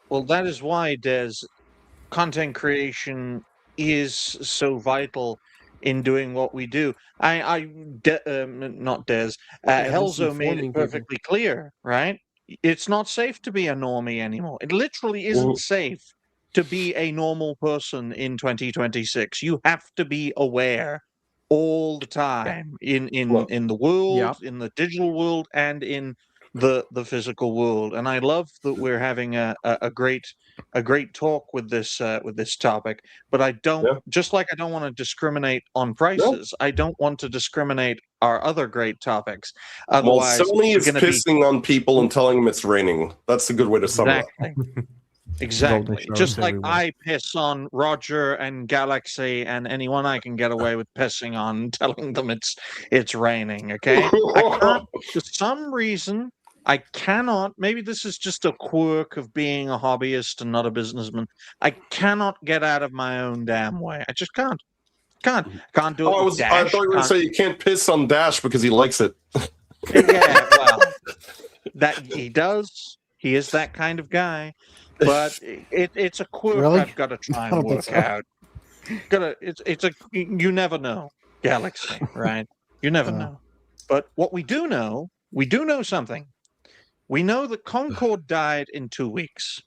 well, that is why, Des, content creation is so vital in doing what we do. Not Des, Helzo made it perfectly clear, right? It's not safe to be a normie anymore. It literally isn't safe to be a normal person in 2026. You have to be aware all the time in the world, in the digital world, and in the physical world. And I love that we're having a great talk with this topic. But I don't just like I don't want to discriminate on prices. I don't want to discriminate our other great topics. Otherwise, Sony is pissing on people and telling them it's raining. That's a good way to sum it up. Exactly. Just like I piss on Roger and Galaxy and anyone I can get away with pissing on, telling them it's raining. Okay, I can't. For some reason, I cannot. Maybe this is just a quirk of being a hobbyist and not a businessman. I cannot get out of my own damn way. I just can't. Can't do it. With Dash. I thought you were going to say you can't piss on Dash because he likes it. Yeah, well, that he does. He is that kind of guy. But it's a quirk I've got to try and work out. You never know, Galaxy, right? You never know. But what we do know something. We know that Concord died in 2 weeks.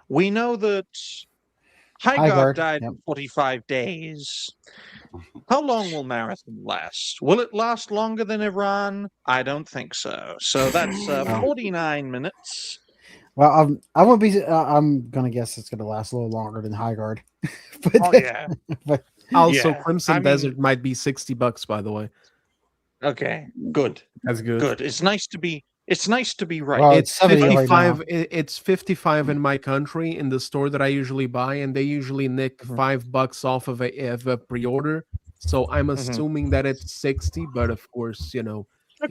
We know that Highguard died in 45 days. How long will Marathon last? Will it last longer than Iran? I don't think so. So that's 49 minutes. Well, I'm gonna guess it's gonna last a little longer than Highguard. But also, Crimson Desert might be $60, by the way. Okay, good. That's good. Good. It's nice to be right. Well, it's 55. It's 55 in my country in the store that I usually buy, and they usually nick $5 off of a pre-order. So I'm assuming that it's 60, but of course, it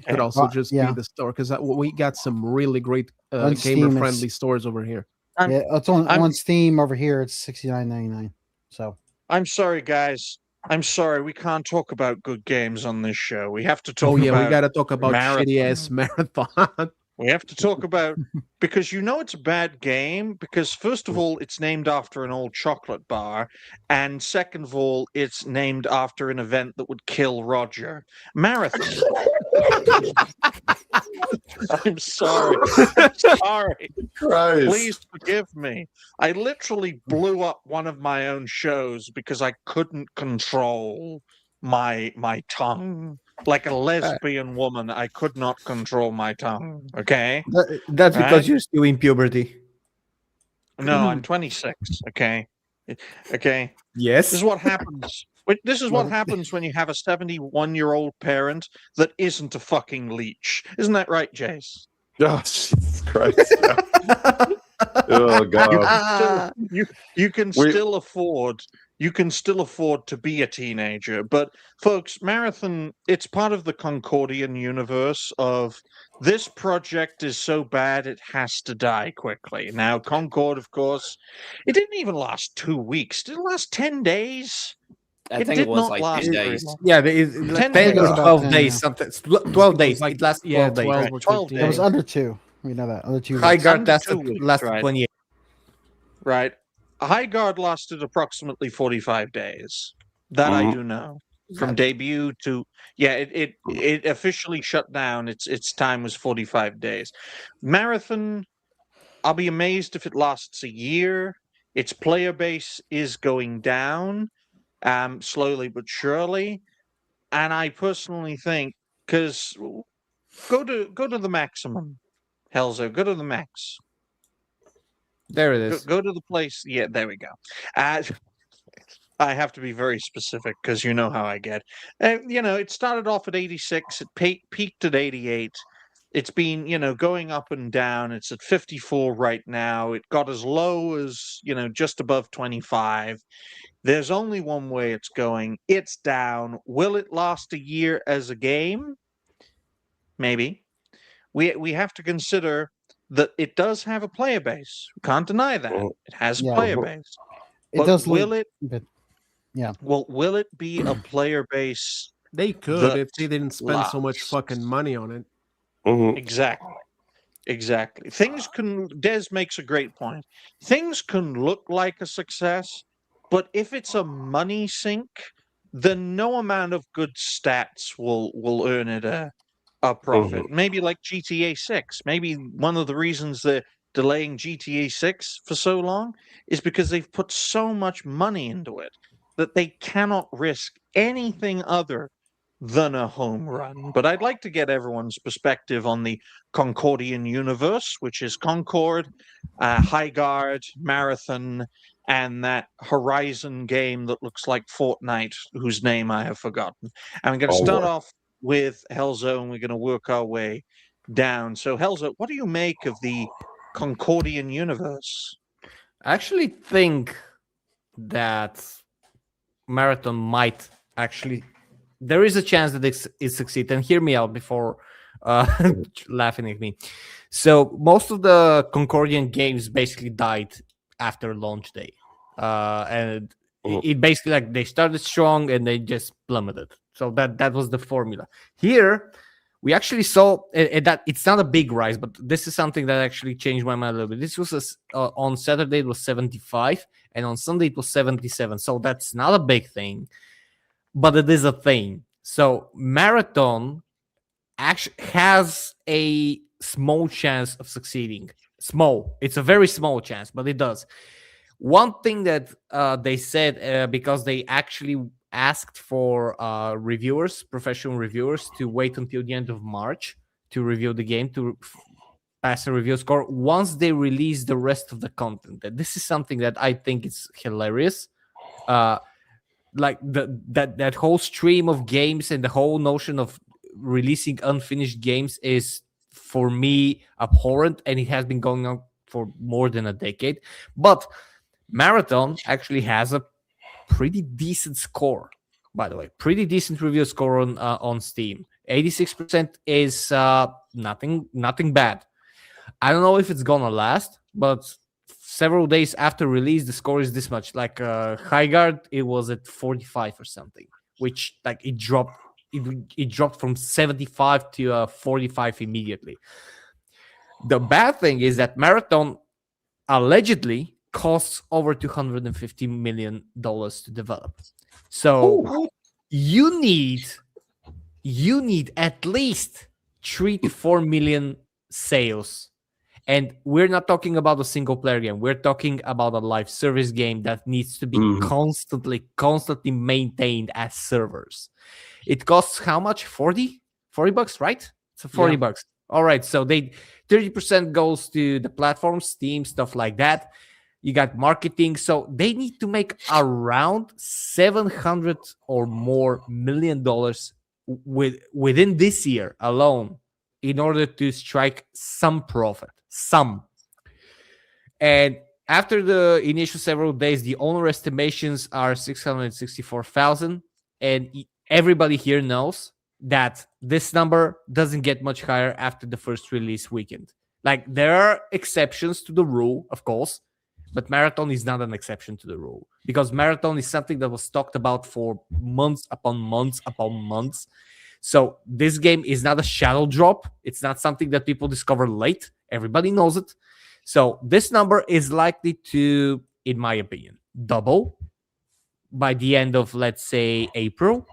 could also be the store because we got some really great gamer-friendly stores over here. Yeah, it's on Steam over here. It's $69.99. So I'm sorry, guys. I'm sorry. We can't talk about good games on this show. We have to talk. Oh yeah, about we got to talk about marathon. shitty ass marathon. We have to talk about because it's a bad game because first of all it's named after an old chocolate bar, and second of all it's named after an event that would kill Roger. Marathon. I'm sorry. Sorry. Christ. Please forgive me. I literally blew up one of my own shows because I couldn't control my tongue. Like a lesbian woman, I could not control my tongue. Okay? That's because you're still in puberty. No, I'm 26. Okay? Okay? Yes. This is what happens. This is what happens when you have a 71-year-old parent that isn't a fucking leech. Isn't that right, Jace? Oh, Jesus Christ. Oh, God. You can still afford to be a teenager, but folks, Marathon, it's part of the Concordian universe of this project is so bad it has to die quickly. Now, Concord, of course, it didn't even last 2 weeks. Did it last 10 days? I think it was like 10 days. Yeah, there is like 10 days. or 12 10, days, yeah. something. 12 days. Like, it lasts 12 days. 12 Right. or 12 15 it was days. under 2. We know that under 2. High weeks. guard Under 2 weeks, lasted right. 28. Right. High Guard lasted approximately 45 days. That I do know. From debut to it officially shut down. Its time was 45 days. Marathon, I'll be amazed if it lasts a year. Its player base is going down, slowly but surely. And I personally think because go to the maximum, Helzo, go to the max. There it is. Go to the place. Yeah, there we go. I have to be very specific because you know how I get. It started off at 86. It peaked at 88. It's been, going up and down. It's at 54 right now. It got as low as, just above 25. There's only one way it's going. It's down. Will it last a year as a game? Maybe. We have to consider that it does have a player base. We can't deny that. It has a player base. It does. Will it? Yeah. Well, will it be a player base? They could if they didn't spend so much fucking money on it. Exactly. Des makes a great point. Things can look like a success, but if it's a money sink, then no amount of good stats will earn it a profit. Maybe like GTA 6. Maybe one of the reasons they're delaying GTA 6 for so long is because they've put so much money into it that they cannot risk anything other than a home run. But I'd like to get everyone's perspective on the Concordian universe, which is Concord, High Guard, Marathon, and that Horizon game that looks like Fortnite, whose name I have forgotten. And I'm going to start off with Helzo, and we're going to work our way down. So, Helzo, what do you make of the Concordian universe? I actually think that Marathon might actually... There is a chance that it succeeds. And hear me out before laughing at me. So, most of the Concordian games basically died after launch day. And it basically, like, they started strong and they just plummeted. So that was the formula. Here, we actually saw that it's not a big rise, but this is something that actually changed my mind a little bit. This was on Saturday, it was 75, and on Sunday, it was 77. So that's not a big thing, but it is a thing. So Marathon actually has a small chance of succeeding. Small. It's a very small chance, but it does. One thing that they said, because they actually asked for professional reviewers, to wait until the end of March to review the game, to pass a review score once they release the rest of the content. This is something that I think is hilarious. Like that whole stream of games and the whole notion of releasing unfinished games is, for me, abhorrent, and it has been going on for more than a decade. But Marathon actually has a pretty decent score, by the way. Pretty decent review score on Steam. 86% is nothing bad. I don't know if it's gonna last, but several days after release, the score is this much. Like High Guard, it was at 45 or something, which like it dropped from 75 to 45 immediately. The bad thing is that Marathon allegedly costs over $250 million to develop. So you need at least 3 to 4 million sales. And we're not talking about a single player game. We're talking about a live service game that needs to be constantly maintained as servers. It costs how much? $40 bucks, right? It's $40 bucks. All right. So 30% goes to the platform, Steam, stuff like that. You got marketing. So they need to make around $700 or more million within this year alone in order to strike some profit. And after the initial several days, the owner estimations are 664,000. And everybody here knows that this number doesn't get much higher after the first release weekend. Like, there are exceptions to the rule, of course, but Marathon is not an exception to the rule, because Marathon is something that was talked about for months upon months upon months. So this game is not a shadow drop. It's not something that people discover late. Everybody knows it. So this number is likely to, in my opinion, double by the end of, let's say, April.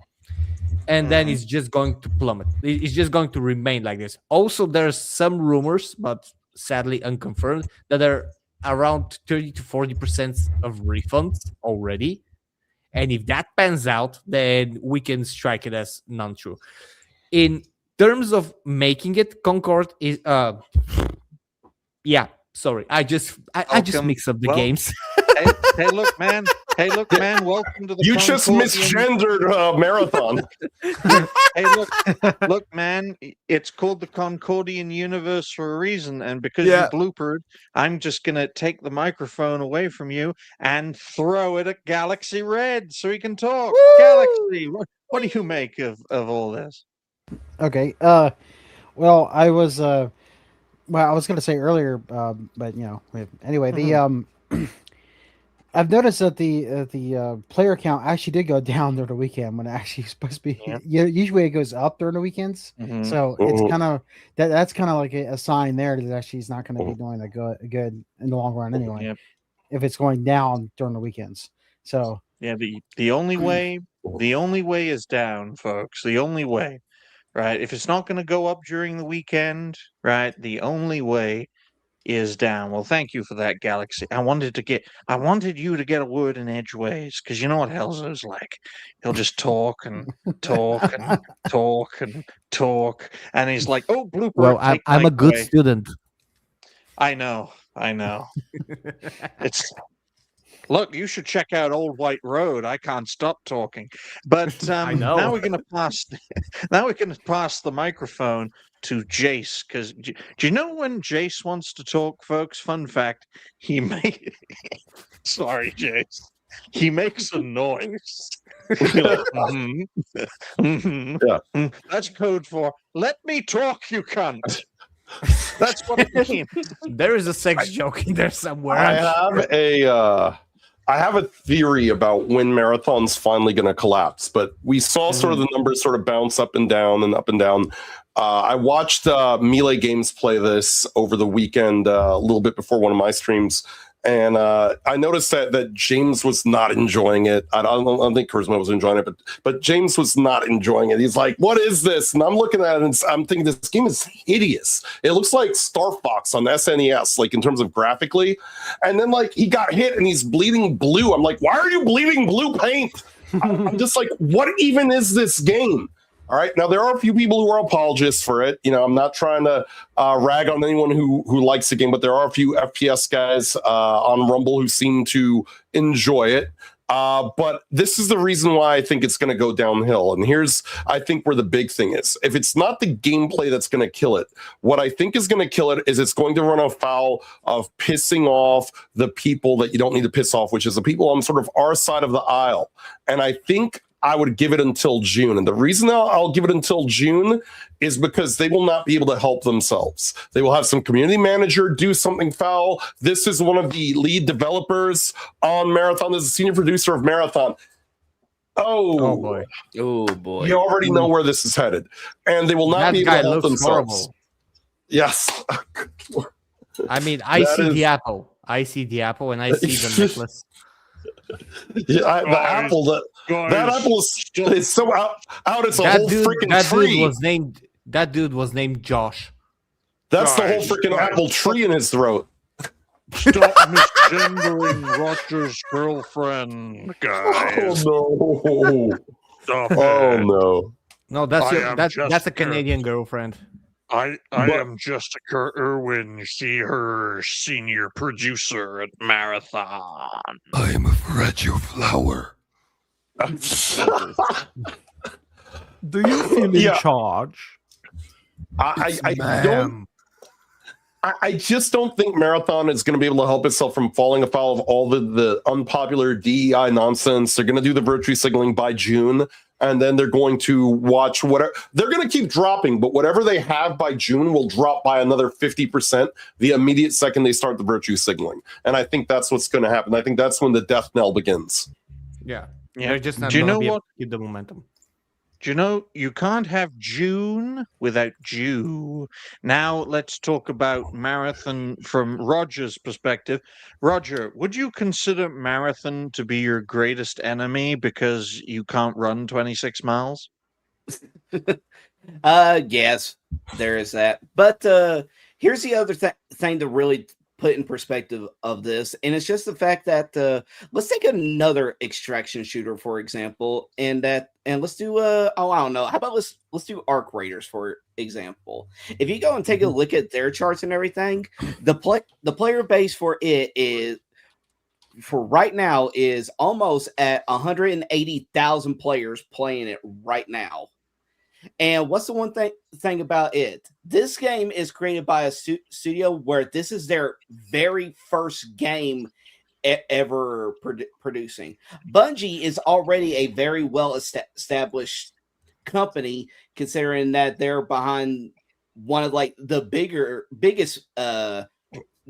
And then it's just going to plummet. It's just going to remain like this. Also, there's some rumors, but sadly unconfirmed, that are around 30 to 40% of refunds already. And if that pans out, then we can strike it as non-true. In terms of making it, Concord is sorry. I just mix up the games. Hey, look, man. Welcome to the. You just misgendered Marathon. Hey, look, man. It's called the Concordian universe for a reason, and because you bloopered, I'm just gonna take the microphone away from you and throw it at Galaxy Red so he can talk. Woo! Galaxy, what do you make of all this? Okay. Well, I was going to say earlier, but anyway, the I've noticed that the player count actually did go down during the weekend when it actually supposed to be. Usually it goes up during the weekends, so it's kind of that's kind of like a sign there that actually it's not going to be doing that good in the long run anyway. If it's going down during the weekends, so the only way is down, folks. The only way, right? If it's not going to go up during the weekend, right? The only way is down. Well, thank you for that, Galaxy. I wanted you to get a word in edgeways, because you know what Helzo's like. He'll just talk and talk and talk and talk, and he's like, "Oh, blooper." Well, I'm a good student. I know. Look, you should check out Old White Road. I can't stop talking. But I know. Now we're going to pass the microphone to Jace, because do you know when Jace wants to talk, folks? Fun fact: sorry, Jace. He makes a noise. That's code for "let me talk, you cunt." That's what it means. There is a sex joke in there somewhere. I have a theory about when Marathon's finally going to collapse, but we saw sort of the numbers sort of bounce up and down and up and down. I watched Melee Games play this over the weekend, a little bit before one of my streams, and I noticed that James was not enjoying it. I don't think Charisma was enjoying it, but James was not enjoying it. He's like, "What is this?" And I'm looking at it and I'm thinking, this game is hideous. It looks like Star Fox on SNES, like in terms of graphically. And then like he got hit and he's bleeding blue. I'm like, why are you bleeding blue paint? I'm just like, what even is this game? All right. Now, there are a few people who are apologists for it. I'm not trying to rag on anyone who likes the game, but there are a few FPS guys on Rumble who seem to enjoy it. But this is the reason why I think it's going to go downhill. And here's, I think, where the big thing is. If it's not the gameplay that's going to kill it, what I think is going to kill it is it's going to run afoul of pissing off the people that you don't need to piss off, which is the people on sort of our side of the aisle. And I think I would give it until June. And the reason I'll give it until June is because they will not be able to help themselves. They will have some community manager do something foul. This is one of the lead developers on Marathon. This is a senior producer of Marathon. Oh boy. Oh boy. You already know where this is headed. And they will not be able to help themselves. Horrible. Yes. I mean, I see the apple, and I see the necklace. Yeah, the apple, that apple is so out. It's a whole freaking tree. That dude was named Josh. That's the whole freaking apple tree in his throat. Stop misgendering Roger's girlfriend, guys. Oh no! Oh no! No, that's a Canadian girlfriend. I am Jessica Irwin, your senior producer at Marathon. I am a fragile flower. Do you feel in charge? I just don't think Marathon is going to be able to help itself from falling afoul of all the unpopular DEI nonsense. They're going to do the virtue signaling by June, and then they're going to watch whatever. They're going to keep dropping, but whatever they have by June will drop by another 50% the immediate second they start the virtue signaling. And I think that's what's going to happen. I think that's when the death knell begins. Yeah. They're just not Do you going know to be able what? to keep the momentum. Do you know you can't have June without Jew? Now let's talk about Marathon from Roger's perspective. Roger, would you consider Marathon to be your greatest enemy because you can't run 26 miles? Yes, there is that. But here's the other thing to really put in perspective of this, and it's just the fact that let's take another extraction shooter, for example, and let's do I don't know, how about let's do Arc Raiders, for example. If you go and take a look at their charts and everything, the player base for it is, for right now, is almost at 180,000 players playing it right now. And what's the one thing about it? This game is created by a studio where this is their very first game ever producing. Bungie is already a very well established company, considering that they're behind one of like the biggest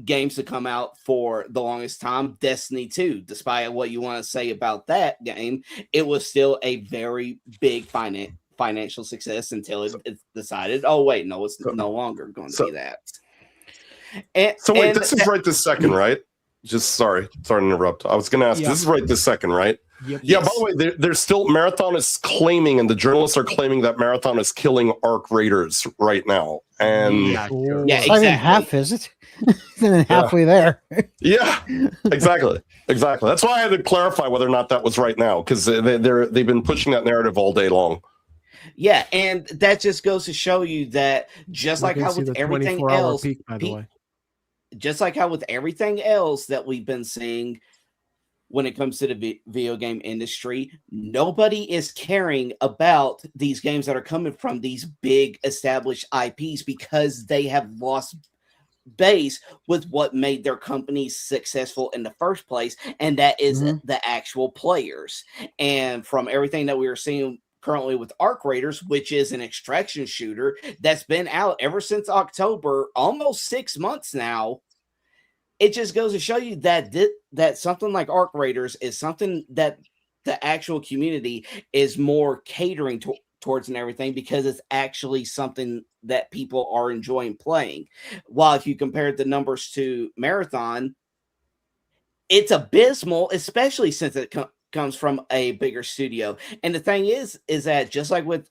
games to come out for the longest time, Destiny 2. Despite what you want to say about that game, it was still a very big financial success until it decided, oh wait, no, it's no longer going to be that. This is right this second, right? Just sorry to interrupt. I was going to ask, this is right this second, right? Yep. Yeah, by the way, there's still, Marathon is claiming, and the journalists are claiming that Marathon is killing Arc Raiders right now. And it's not even half, is it? It's not even halfway there. Yeah, exactly. That's why I had to clarify whether or not that was right now, because they've been pushing that narrative all day long. Yeah, and that just goes to show you that just like how with everything else, just like how with everything else that we've been seeing when it comes to the video game industry, nobody is caring about these games that are coming from these big established IPs because they have lost base with what made their companies successful in the first place, and that is the actual players. And from everything that we are seeing currently with Arc Raiders, which is an extraction shooter that's been out ever since October, almost 6 months now, it just goes to show you that that something like Arc Raiders is something that the actual community is more catering towards and everything, because it's actually something that people are enjoying playing. While if you compare the numbers to Marathon, it's abysmal, especially since it comes from a bigger studio. And the thing is that just like with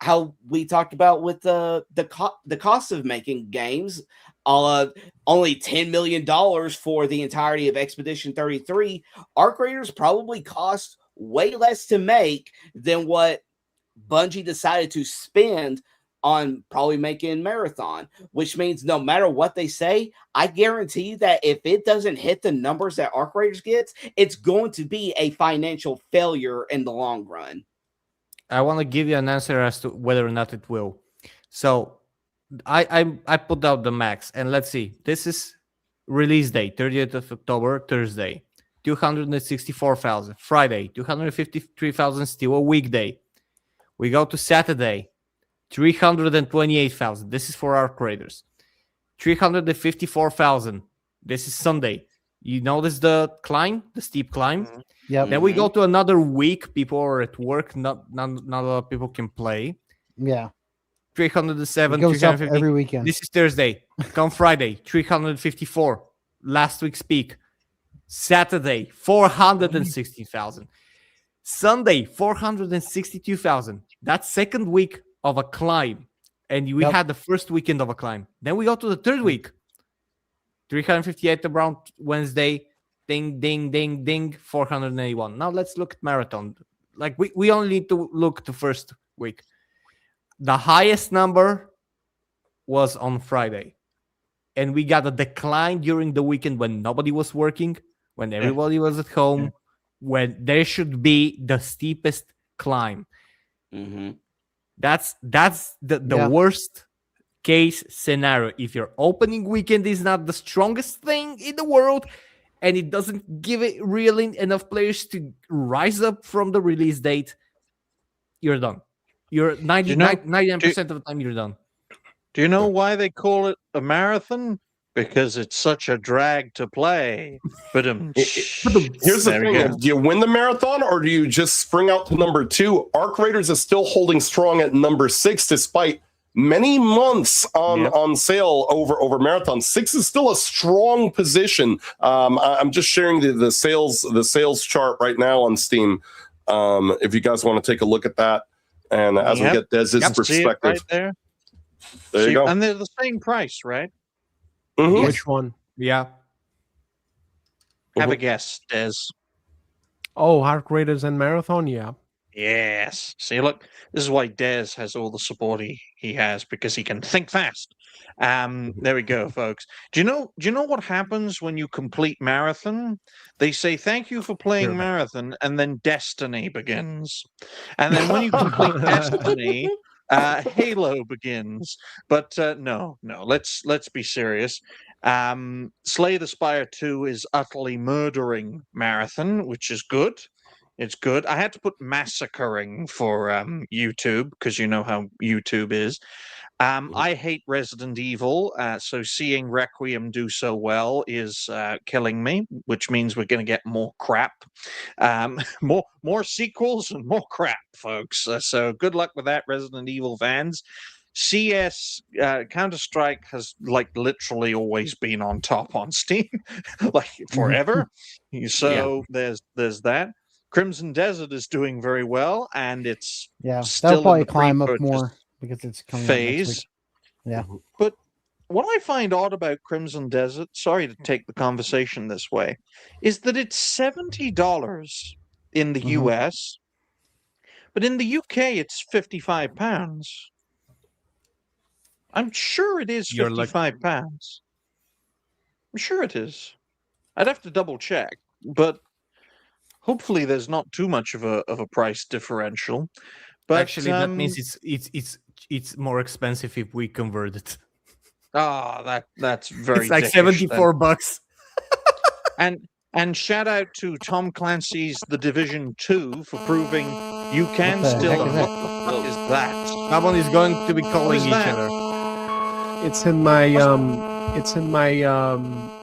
how we talked about with the cost of making games, only $10 million for the entirety of Expedition 33, Arc Raiders probably cost way less to make than what Bungie decided to spend on probably making Marathon, which means no matter what they say, I guarantee that if it doesn't hit the numbers that Arc Raiders gets, it's going to be a financial failure in the long run. I want to give you an answer as to whether or not it will. So I put out the max, and let's see. This is release date, 30th of October, Thursday. 264,000. Friday, 253,000, still a weekday. We go to Saturday, 328,000. This is for our creators. 354,000. This is Sunday. You notice the climb, the steep climb? Yeah. Then we go to another week. People are at work. Not a lot of people can play. Yeah. 307, It goes up 350. every weekend. This is Thursday. Come Friday, 354. Last week's peak. Saturday, 460,000. Sunday, 462,000. That's second week of a climb. And we had the first weekend of a climb. Then we go to the third week. 358 around Wednesday. Ding, ding, ding, ding. 481. Now let's look at marathon. Like we only need to look the first week. The highest number was on Friday. And we got a decline during the weekend when nobody was working, when everybody was at home, when there should be the steepest climb. Mm-hmm. That's the worst case scenario. If your opening weekend is not the strongest thing in the world and it doesn't give it really enough players to rise up from the release date, you're done. You're 99% of the time you're done. Do you know why they call it a marathon? Because it's such a drag to play. But here's the thing: do you win the marathon, or do you just spring out to number 2? Arc Raiders is still holding strong at number 6, despite many months on sale over marathon. 6 is still a strong position. I'm just sharing the sales chart right now on Steam. If you guys want to take a look at that, and as we get Dez's perspective, right there. There you go. And they're the same price, right? Mm-hmm. Which one? Yeah. Have a guess, Des. Oh, Arc Raiders and Marathon, yeah. Yes. See, look, this is why Des has all the support he has, because he can think fast. There we go, folks. Do you know what happens when you complete marathon? They say thank you for playing marathon, and then Destiny begins. And then when you complete Destiny, Halo begins. But no, let's be serious. Slay the Spire 2 is utterly murdering marathon, which is good. It's good. I had to put massacring for YouTube, because you know how YouTube is. I hate Resident Evil, so seeing Requiem do so well is killing me, which means we're going to get more crap. More sequels and more crap, folks. So good luck with that, Resident Evil fans. CS Counter-Strike has literally always been on top on Steam, forever. So there's that. Crimson Desert is doing very well, and it's that'll probably climb up more because it's coming phase. Yeah, but what I find odd about Crimson Desert, sorry to take the conversation this way, is that it's $70 in the US, but in the UK it's £55. I'm sure it is £55. I'm sure it is. I'd have to double check, but hopefully there's not too much of a price differential. But actually, that means it's more expensive if we convert it. That's very. It's like $74. And shout out to Tom Clancy's The Division 2 for proving you can still. What the fuck is that? Someone is going to be calling each other. It's in my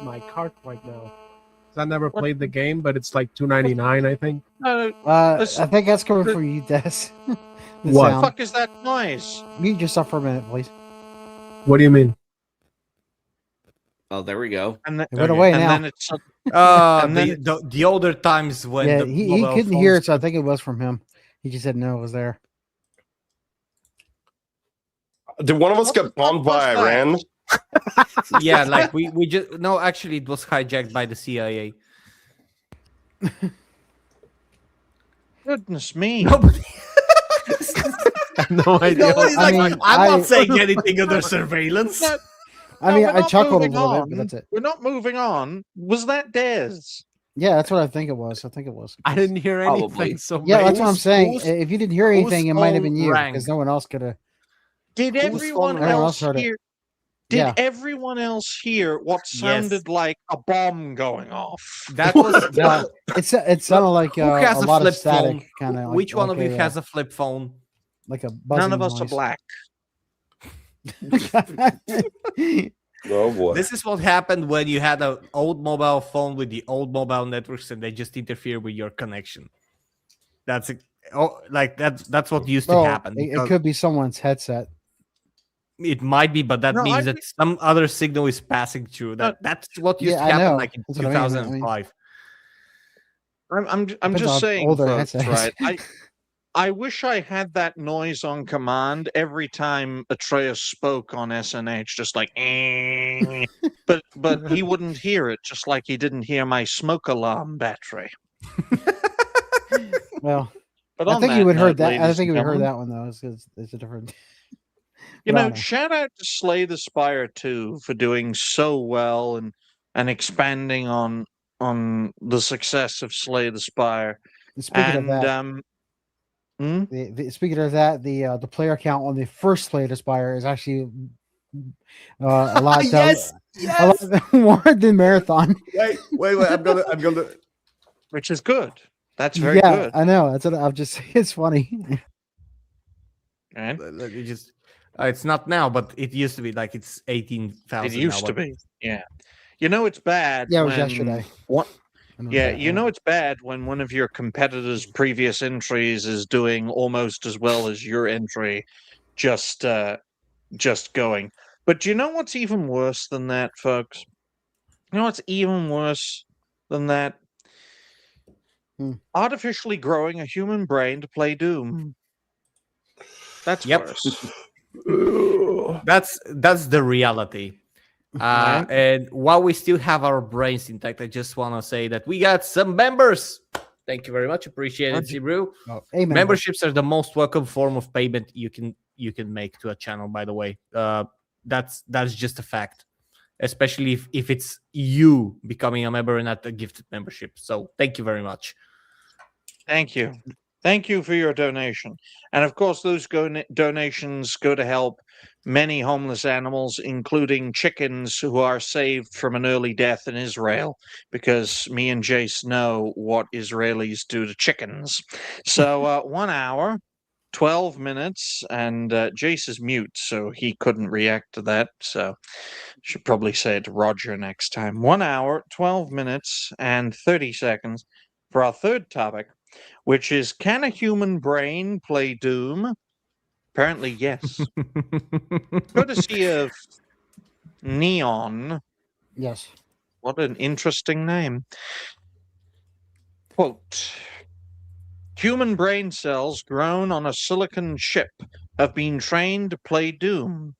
my cart right now. I never played the game, but it's like $2.99, I think. I think that's coming from you, Des. What the fuck is that noise? Mute yourself for a minute, please. What do you mean? Oh, there we go. And it went away now. Then it's the older times when he couldn't hear it, so I think it was from him. He just didn't know it was there. Did one of us get bombed by Iran? Yeah, like we just no. Actually, it was hijacked by the CIA. Goodness me! Nobody. I have no idea. I'm not saying anything under surveillance. I chuckled a little bit, but that's it. We're not moving on. Was that Des? Yeah, that's what I think it was. I didn't hear anything. So yeah, that's what I'm saying. If you didn't hear anything, it might have been you, because no one else could have. Did everyone else hear? Did everyone else hear what sounded like a bomb going off? That was no. It sounded like who has a lot flip of static, phone? kind of. Which one of you has a flip phone? Like a buzzing None of us noise. are black. Oh boy. This is what happened when you had an old mobile phone with the old mobile networks, and they just interfere with your connection. That's that's what used to happen. It could be someone's headset. It might be, but that means that some other signal is passing through. That's what used to happen, like in 2005. I'm just saying, folks, right? I wish I had that noise on command every time Atreus spoke on SNH, just like, but he wouldn't hear it, just like he didn't hear my smoke alarm battery. Well, but I think you would heard that. I think you would heard that one though. It's a different. You know, shout out to Slay the Spire 2 for doing so well and expanding on the success of Slay the Spire. Speaking of that, speaking of that, the player count on the first Slay the Spire is actually a lot. a lot more than Marathon. Wait! I'm gonna. Which is good. That's very good. I know. That's what I'm just saying. It's funny. And it's not now, but it used to be like it's 18,000. It used to be, yeah. You know it's bad. Yeah, it was yesterday. What? Yeah, you know it's bad when one of your competitors' previous entries is doing almost as well as your entry, just going. But do you know what's even worse than that, folks? You know what's even worse than that? Artificially growing a human brain to play Doom. That's worse. That's the reality. And while we still have our brains intact, I just want to say that we got some members. Thank you very much. Appreciate it, Zibru. Memberships are the most welcome form of payment you can make to a channel, by the way. That's just a fact. Especially if it's you becoming a member and not a gifted membership. So thank you very much. Thank you. Thank you for your donation. And of course, those donations go to help many homeless animals, including chickens who are saved from an early death in Israel, because me and Jace know what Israelis do to chickens. So 1 hour, 12 minutes, and Jace is mute, so he couldn't react to that. So I should probably say it to Roger next time. 1 hour, 12 minutes, and 30 seconds for our third topic, which is, can a human brain play Doom? Apparently, yes. Courtesy of Neon. Yes. What an interesting name. Quote, human brain cells grown on a silicon chip have been trained to play Doom.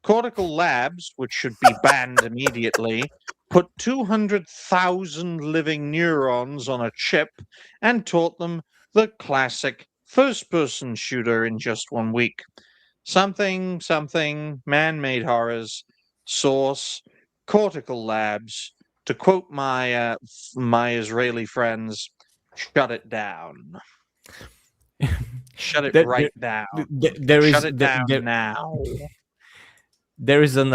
Cortical Labs, which should be banned immediately, put 200,000 living neurons on a chip and taught them the classic first-person shooter in just 1 week. Something, man-made horrors, source, Cortical Labs. To quote my Israeli friends, shut it down. Shut it down. Shut it down now. There is an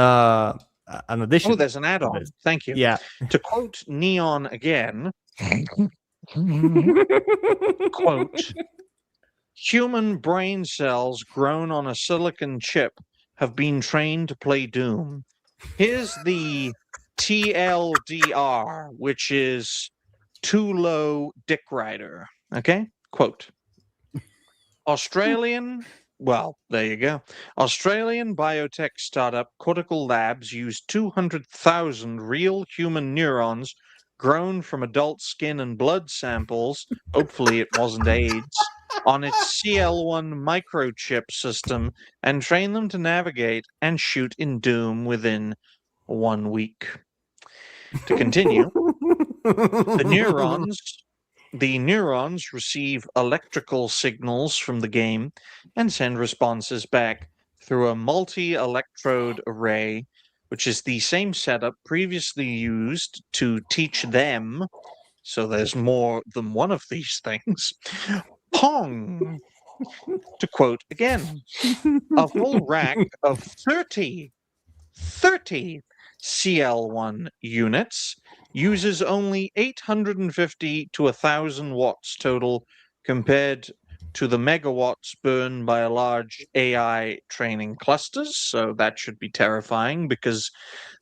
addition. Oh, there's an add-on. Thank you. Yeah. To quote Neon again, quote, human brain cells grown on a silicon chip have been trained to play Doom. Here's the TLDR, which is too low dick rider. Okay? Quote, well, there you go. Australian biotech startup Cortical Labs used 200,000 real human neurons grown from adult skin and blood samples, hopefully it wasn't AIDS, on its CL1 microchip system and trained them to navigate and shoot in Doom within 1 week. To continue, the neurons receive electrical signals from the game and send responses back through a multi-electrode array, which is the same setup previously used to teach them, so there's more than one of these things, Pong. To quote again, a full rack of 30 30 CL1 units, uses only 850 to 1,000 watts total compared to the megawatts burned by a large AI training clusters. So that should be terrifying, because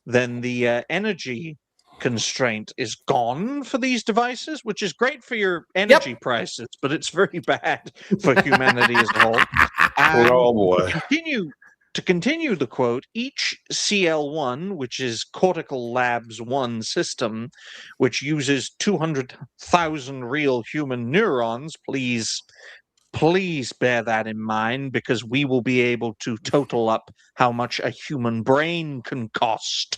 then the energy constraint is gone for these devices, which is great for your energy prices, but it's very bad for humanity as a whole. And Oh boy. to continue the quote, each CL1, which is Cortical Labs 1 system, which uses 200,000 real human neurons, please bear that in mind, because we will be able to total up how much a human brain can cost.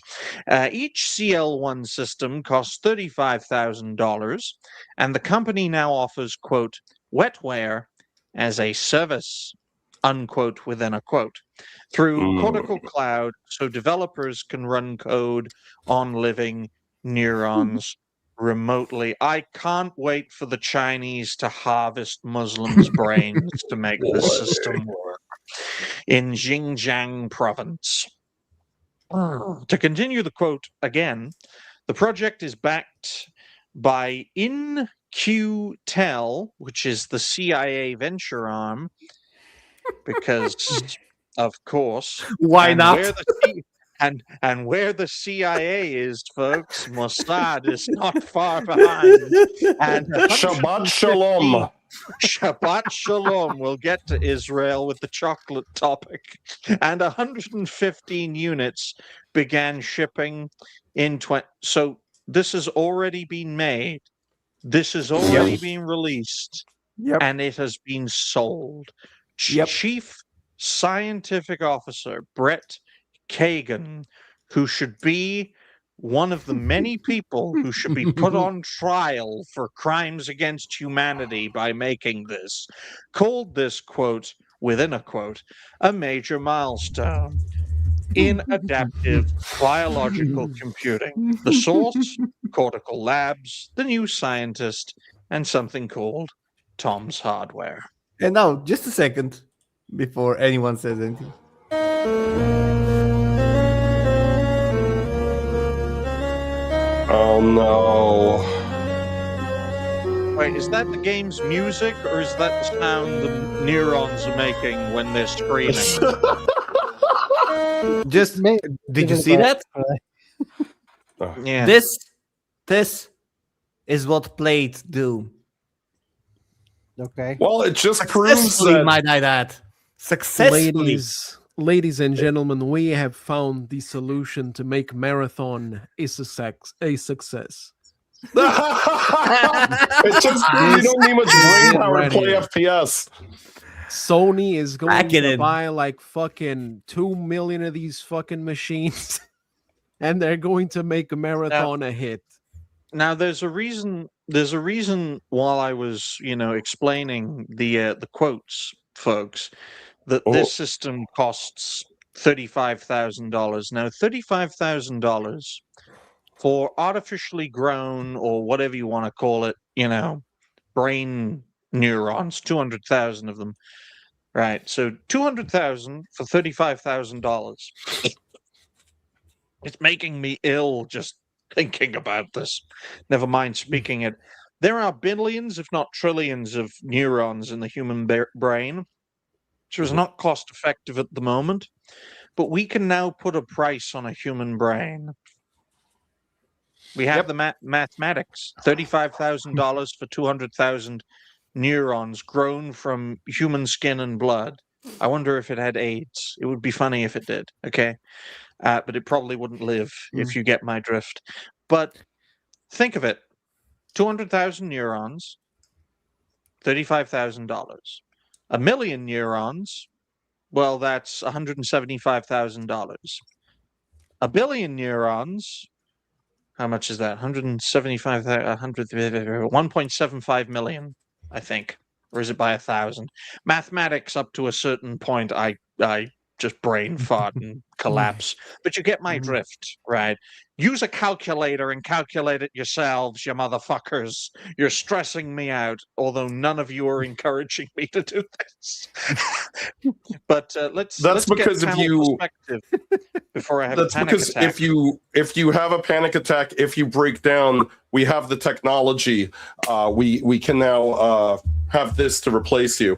Each CL1 system costs $35,000, and the company now offers, quote, wetware as a service, unquote, within a quote, through Cortical Cloud, so developers can run code on living neurons remotely. I can't wait for the Chinese to harvest Muslims' brains to make this system work in Xinjiang province. To continue the quote again, the project is backed by InQtel, which is the CIA venture arm, because of course. Why not? Where the CIA is, folks, Mossad is not far behind. And Shabbat Shalom. Shabbat Shalom. We'll get to Israel with the chocolate topic. And 115 units began shipping in So this has already been made. This has already been released. And it has been sold. Chief Scientific Officer Brett Kagan, who should be one of the many people who should be put on trial for crimes against humanity by making this, called this, quote, within a quote, a major milestone in adaptive biological computing. The source, Cortical Labs, the New Scientist, and something called Tom's Hardware. And now, just a second before anyone says anything. Oh no. Wait, is that the game's music, or is that the sound the neurons are making when they're screaming? Did you see that? Yeah. This is what plates do. Okay. Well, it just proves Successfully, that. might I add. Successfully. Ladies and gentlemen, we have found the solution to make marathon a success. It just proves you don't need much brain power to play FPS. Sony is going to buy like fucking 2 million of these fucking machines, and they're going to make a marathon a hit. Now, there's a reason. There's a reason while I was, explaining the quotes, folks, that this system costs $35,000. Now, $35,000 for artificially grown, or whatever you want to call it, brain neurons, 200,000 of them. Right. So 200,000 for $35,000. It's making me ill just thinking about this. Never mind speaking it. There are billions, if not trillions, of neurons in the human brain, which is not cost effective at the moment, but we can now put a price on a human brain. We have the mathematics. $35,000 for 200,000 neurons grown from human skin and blood. I wonder if it had AIDS. It would be funny if it did, okay? But it probably wouldn't live, if you get my drift. But think of it. 200,000 neurons, $35,000. 1 million neurons, well, that's $175,000. 1 billion neurons, how much is that? 1.75 million, I think. Or is it by 1,000? Mathematics up to a certain point, I just brain fart and collapse. But you get my drift, right? Use a calculator and calculate it yourselves, you motherfuckers. You're stressing me out, although none of you are encouraging me to do this. But let's because get panel perspective before I have a panic attack. if you have a panic attack, if you break down, we have the technology. We can now have this to replace you.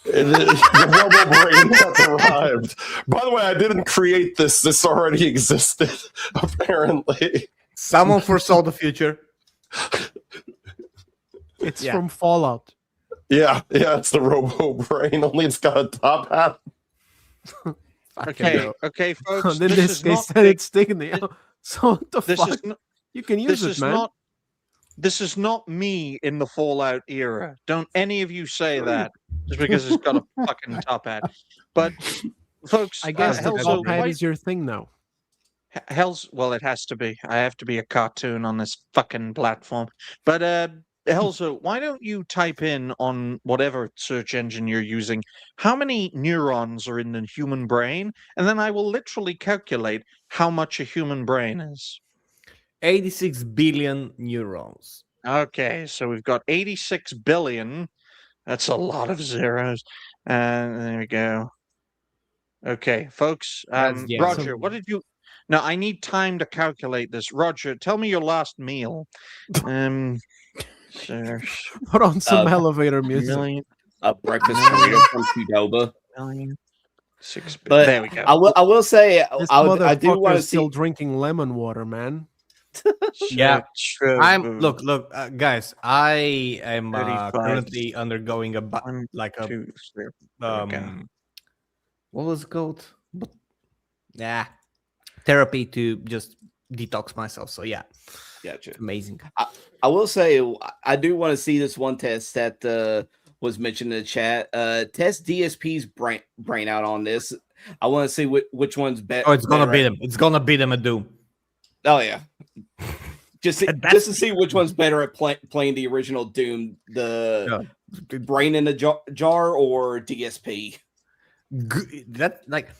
The Robo Brain has arrived. By the way, I didn't create this. This already existed, apparently. Someone foresaw the future. It's from Fallout. Yeah, it's the Robo Brain, only it's got a top hat. Okay, folks. Then this they said it's sticking the. So what the fuck? You can use this it, man. This is not me in the Fallout era. Don't any of you say that just because it's got a fucking top hat. But, folks, I guess the top hat is your thing now. Well, it has to be. I have to be a cartoon on this fucking platform. But, Helzo, why don't you type in on whatever search engine you're using how many neurons are in the human brain, and then I will literally calculate how much a human brain is. 86 billion neurons. Okay, so we've got 86 billion. That's a lot of zeros. And there we go. Okay, folks. Roger, what did you... No, I need time to calculate this. Roger, tell me your last meal. Put on some elevator music. A breakfast burrito from Qdoba. But there we go. I will say, I do want to see... still drinking lemon water, man. Yeah, I'm look, guys. I am currently undergoing what was it called? Therapy to just detox myself. So yeah, gotcha. Amazing. I will say, I do want to see this one test that was mentioned in the chat. Test DSP's brain out on this. I want to see which one's better. Oh, it's gonna beat him. It's gonna beat him at Doom. Oh yeah, just to see which one's better at playing the original Doom, the brain in a jar or DSP. That like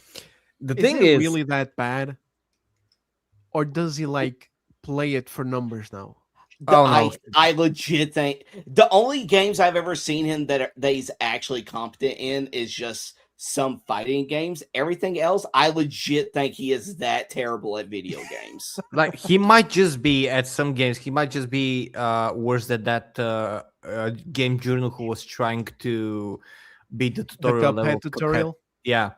the is thing it is really that bad, or does he like play it for numbers now? No. I legit think the only games I've ever seen him that he's actually competent in is just some fighting games. Everything else, I legit think he is that terrible at video games. Like he might just be at some games. He might just be worse than that game journal who was trying to beat the tutorial level. Tutorial. Yeah.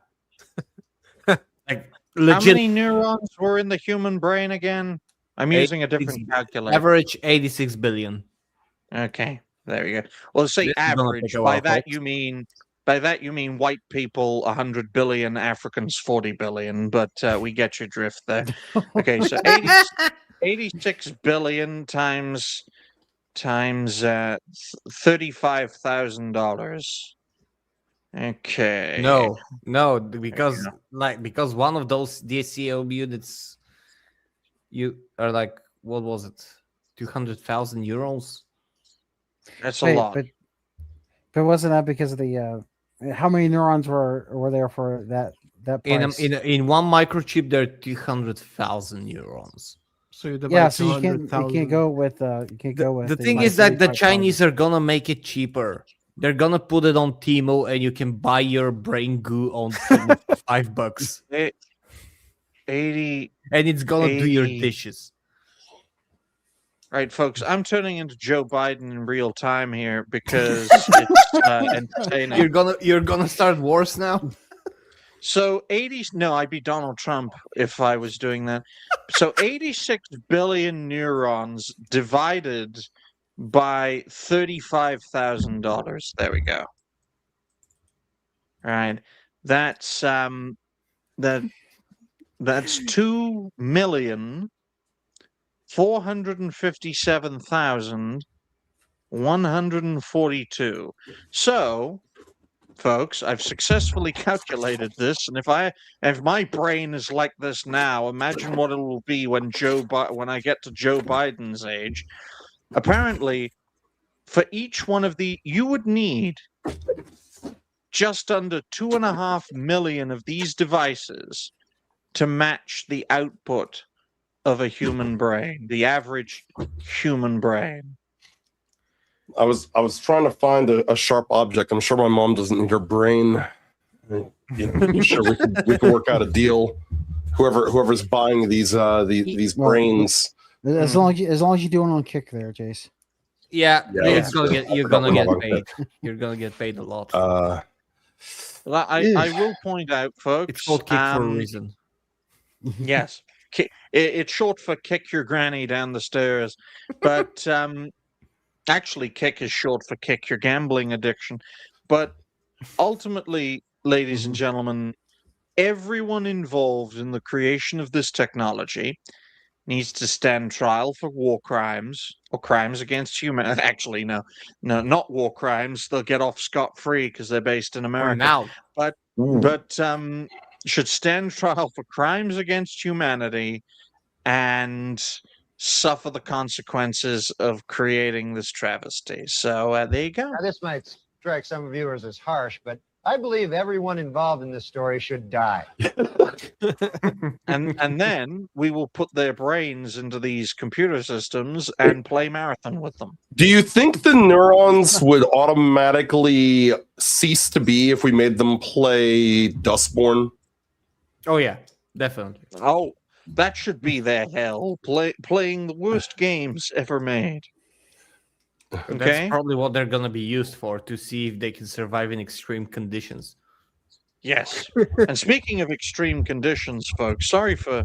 Like legit. How many neurons were in the human brain again? I'm using a different calculator. Average 86 billion. Okay, there we go. Well, say average. By that you mean white people 100 billion, Africans 40 billion, but we get your drift there. Okay, so 86 billion times $35,000. Okay. No, because one of those DCO units you are like, what was it? 200,000 euros? That's a lot. But wasn't that because of the how many neurons were there for that price? In one microchip there are 200,000 neurons. So you can't go with the thing is that the Chinese are gonna make it cheaper. They're gonna put it on Temu and you can buy your brain goo on $5. 80 and it's gonna do your dishes. Right, folks, I'm turning into Joe Biden in real time here because it's entertaining. You're gonna start wars now. So I'd be Donald Trump if I was doing that. So 86 billion neurons divided by $35,000. There we go. Right, that's 2,457,142. So, folks, I've successfully calculated this, and if my brain is like this now, imagine what it will be when I get to Joe Biden's age. Apparently, for each one of you would need just under 2.5 million of these devices to match the output of a human brain, the average human brain. I was trying to find a sharp object. I'm sure my mom doesn't need her brain. I'm sure we could work out a deal. Whoever's buying these brains. As long as you do it on Kick there, Jace. Yeah, Yeah, you're gonna get paid. You're gonna get paid a lot. I will point out, folks. It's called Kick for a reason. Yes, it's short for kick your granny down the stairs, but actually, Kick is short for kick your gambling addiction. But ultimately, ladies and gentlemen, everyone involved in the creation of this technology needs to stand trial for war crimes or crimes against humanity. Actually, no, not war crimes. They'll get off scot-free because they're based in America. Now, but should stand trial for crimes against humanity and suffer the consequences of creating this travesty. So there you go. Now, this might strike some viewers as harsh, but I believe everyone involved in this story should die. and then we will put their brains into these computer systems and play marathon with them. Do you think the neurons would automatically cease to be if we made them play Dustborn? oh yeah, definitely. Oh, that should be their hell. Playing the worst games ever made. Okay. That's probably what they're gonna be used for, to see if they can survive in extreme conditions. Yes. And speaking of extreme conditions, folks, sorry for,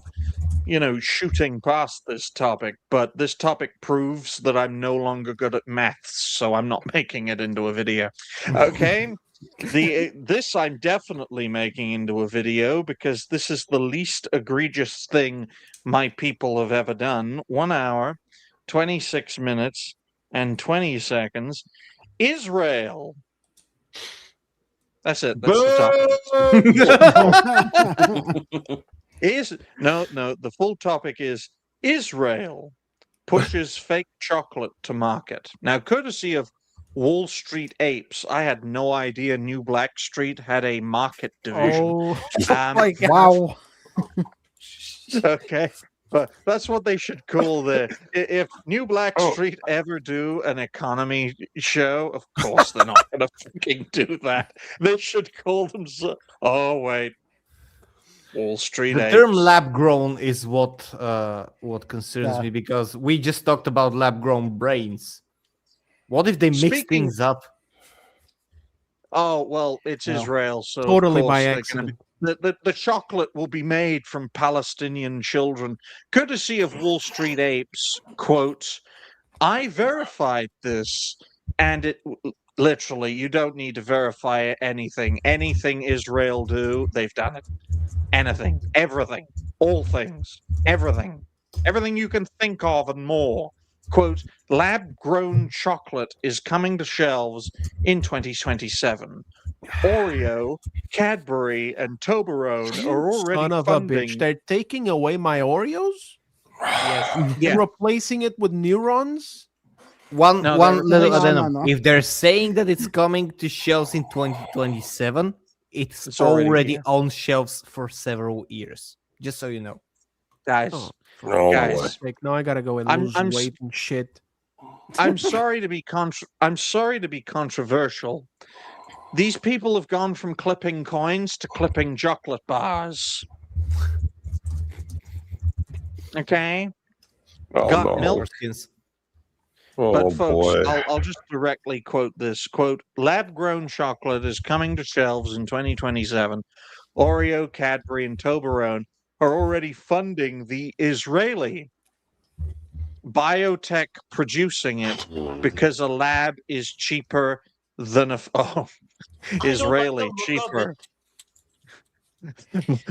shooting past this topic, but this topic proves that I'm no longer good at maths, so I'm not making it into a video. Okay? This I'm definitely making into a video because this is the least egregious thing my people have ever done. 1 hour, 26 minutes, and 20 seconds. Israel. That's it. That's the topic. The full topic is Israel pushes fake chocolate to market. Now, courtesy of Wall Street Apes, I had no idea New Black Street had a market division. Oh, my God. Wow. Okay. But that's what they should call if New Black Street ever do an economy show, of course they're not going to fucking do that. They should call them Wall Street The Apes. term lab grown is what concerns me, because we just talked about lab grown brains. What if they mix things up? Oh, well, it's Israel, so totally of course by they're accident. The chocolate will be made from Palestinian children. Courtesy of Wall Street Apes, quote, I verified this, and it literally, you don't need to verify anything. Anything Israel do, they've done it. Anything, everything, all things, everything you can think of and more. Quote, lab-grown chocolate is coming to shelves in 2027. Oreo, Cadbury, and Toblerone are already son of funding... a bitch. They're taking away my Oreos? Yes. Yeah. Replacing it with neurons? One little addendum. No. If they're saying that it's coming to shelves in 2027, it's already on shelves for several years. Just so you know. Guys, Guys. Now I gotta go and lose weight and shit. I'm sorry to be controversial. These people have gone from clipping coins to clipping chocolate bars. Okay? Got milk. But folks, I'll just directly quote this. Quote, lab-grown chocolate is coming to shelves in 2027. Oreo, Cadbury, and Toblerone are already funding the Israeli biotech producing it because a lab is cheaper than Israeli cheaper.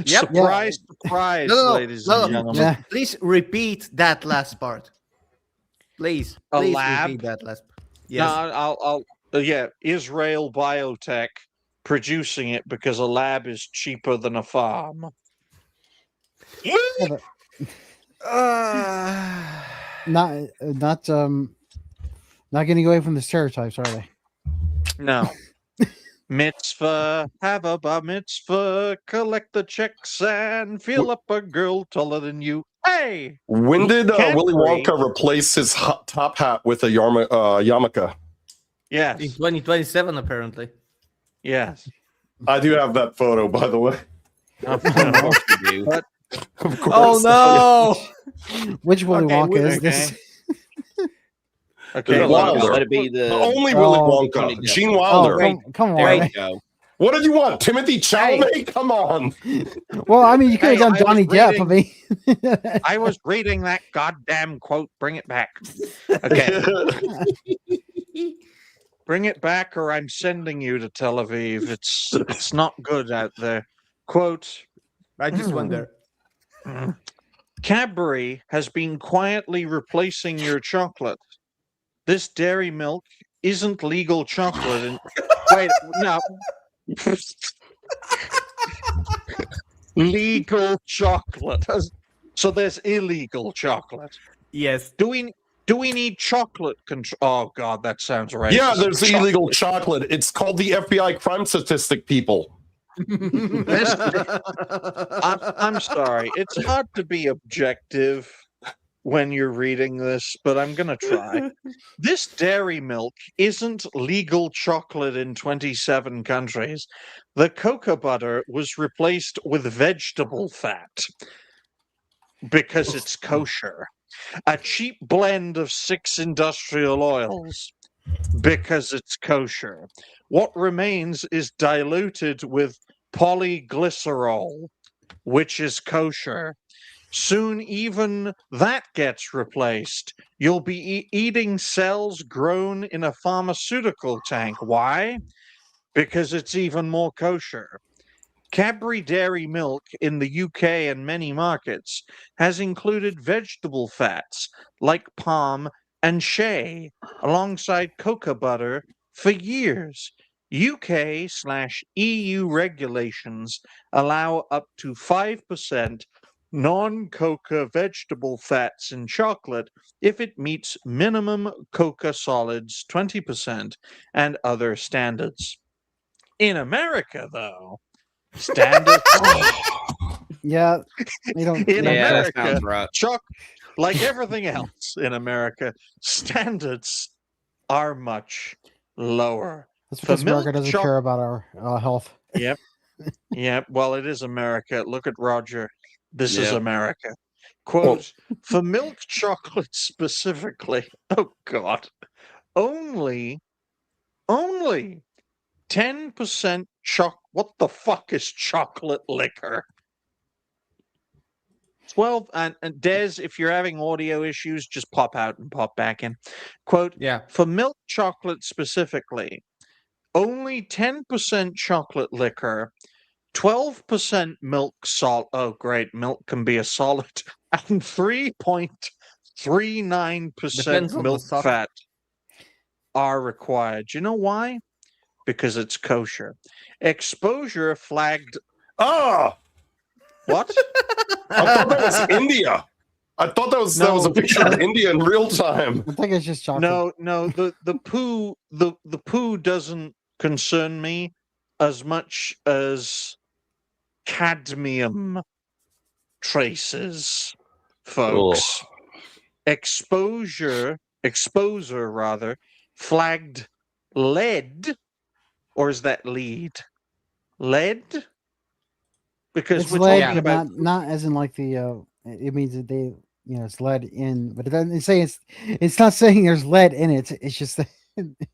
Yep. Surprise, ladies and gentlemen. Yeah. Please repeat that last part. Please lab? repeat that last part. Yes. No, I'll Israel biotech producing it because a lab is cheaper than a farm. Not getting away from the stereotypes, are they? No. Mitzvah, have a bar mitzvah, collect the checks and feel up a girl taller than you. Hey! When did Willy Cadbury- Wonka replace his top hat with a yarmulke? Yes. In 2027, apparently. Yes. I do have that photo, by the way. Of course you do. But Of course. Oh no! Which Willy Okay, Wonka is okay. this? okay, Wilder. Let it be The the only Oh. Willy Wonka. Johnny Depp. Gene Oh, Wilder. come There on. you go. What did you want? Timothy Chalamet? Come on. Well, I mean, you could have Hey, done I was Johnny Depp. I reading- mean, I was reading that goddamn quote. Bring it back. Okay. Bring it back, or I'm sending you to Tel Aviv. It's not good out there. Quote: I just went there. Cadbury has been quietly replacing your chocolate. This dairy milk isn't legal chocolate. And wait, no. Legal chocolate. So there's illegal chocolate. Yes. Do we need chocolate control? Oh God, that sounds right. Yeah, there's illegal chocolate. It's called the FBI crime statistic, people. I'm sorry. It's hard to be objective when you're reading this, but I'm gonna try. This dairy milk isn't legal chocolate in 27 countries. The cocoa butter was replaced with vegetable fat because it's kosher. A cheap blend of 6 industrial oils because it's kosher. What remains is diluted with polyglycerol, which is kosher. Soon even that gets replaced. You'll be eating cells grown in a pharmaceutical tank. Why? Because it's even more kosher. Cadbury Dairy Milk in the UK and many markets has included vegetable fats like palm and shea alongside cocoa butter for years. UK/EU regulations allow up to 5% non-cocoa vegetable fats in chocolate if it meets minimum cocoa solids 20% and other standards. In America, though, standards yeah, you don't. in Yeah, that America, sounds right. like everything else in America, standards are much lower. That's because milk America doesn't choc- care about our health. Yep. Yep. Well, it is America. Look at Roger. This is Yep. America. Quote, for milk chocolate specifically, oh God, only 10% what the fuck is chocolate liquor? 12 and Des, if you're having audio issues, just pop out and pop back in. Quote, Yeah. for milk chocolate specifically, only 10% chocolate liquor, 12% milk salt. Oh, great. Milk can be a solid. And 3.39% Depends on the milk sock. fat are required. Do you know why? Because it's kosher. Exposure flagged. Ah, What? I thought that was India. I thought that was a picture of India in real time. I think it's just chocolate. No. The poo doesn't concern me as much as cadmium traces, folks. Exposure rather flagged lead, or is that lead? Lead? Because It's we're lead, talking but about not as in like the. It means that they, it's lead in, but it doesn't say it's not saying there's lead in it. It's just that.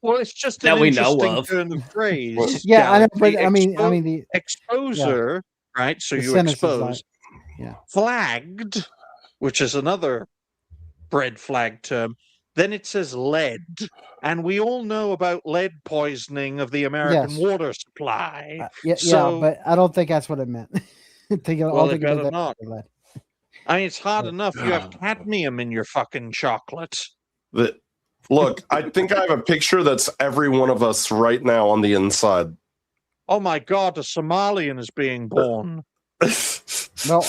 well, it's just That an we know interesting of. turn of phrase. Yeah, I know, but Galaxy. I mean the Exposure, right? So the you sentence is expose. like- yeah. Flagged, which is another red flag term. Then it says lead, and we all know about lead poisoning of the American Yes. water supply. yeah, So- but I don't think that's what it meant. Well, it better not. Lead. I mean, it's hard enough you have cadmium in your fucking chocolate. Look, I think I have a picture that's every one of us right now on the inside. Oh my God, a Somalian is being born. Well,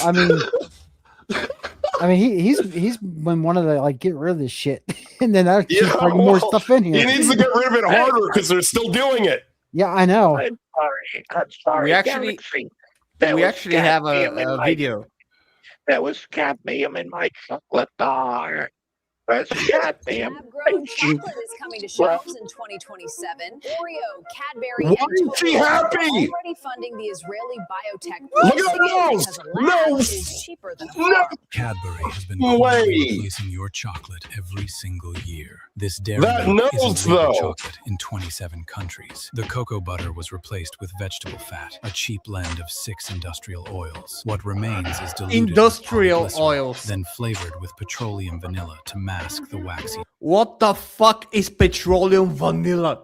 I mean, he's been one of the like get rid of this shit, and then I just bring more stuff in He here. needs to get rid of it harder because they're still doing it. Yeah, I know. I'm sorry. We actually have a video. There was cadmium in my chocolate bar. There's cadmium. Lab-grown chocolate is coming to shelves in 2027. Oreo, Cadbury, Why and is she Toblerone happy? are already funding the Israeli biotech. Look at her nose! Because a lab is cheaper than a farm. Cadbury has been Way. replacing your chocolate every single year. This dairy That milk nose, is illegal though. chocolate in 27 countries. The cocoa butter was replaced with vegetable fat, a cheap blend of 6 industrial oils. What remains is diluted with Industrial polyglycerol, oils. then flavored with petroleum vanilla to mask the waxy. What the fuck is petroleum vanilla?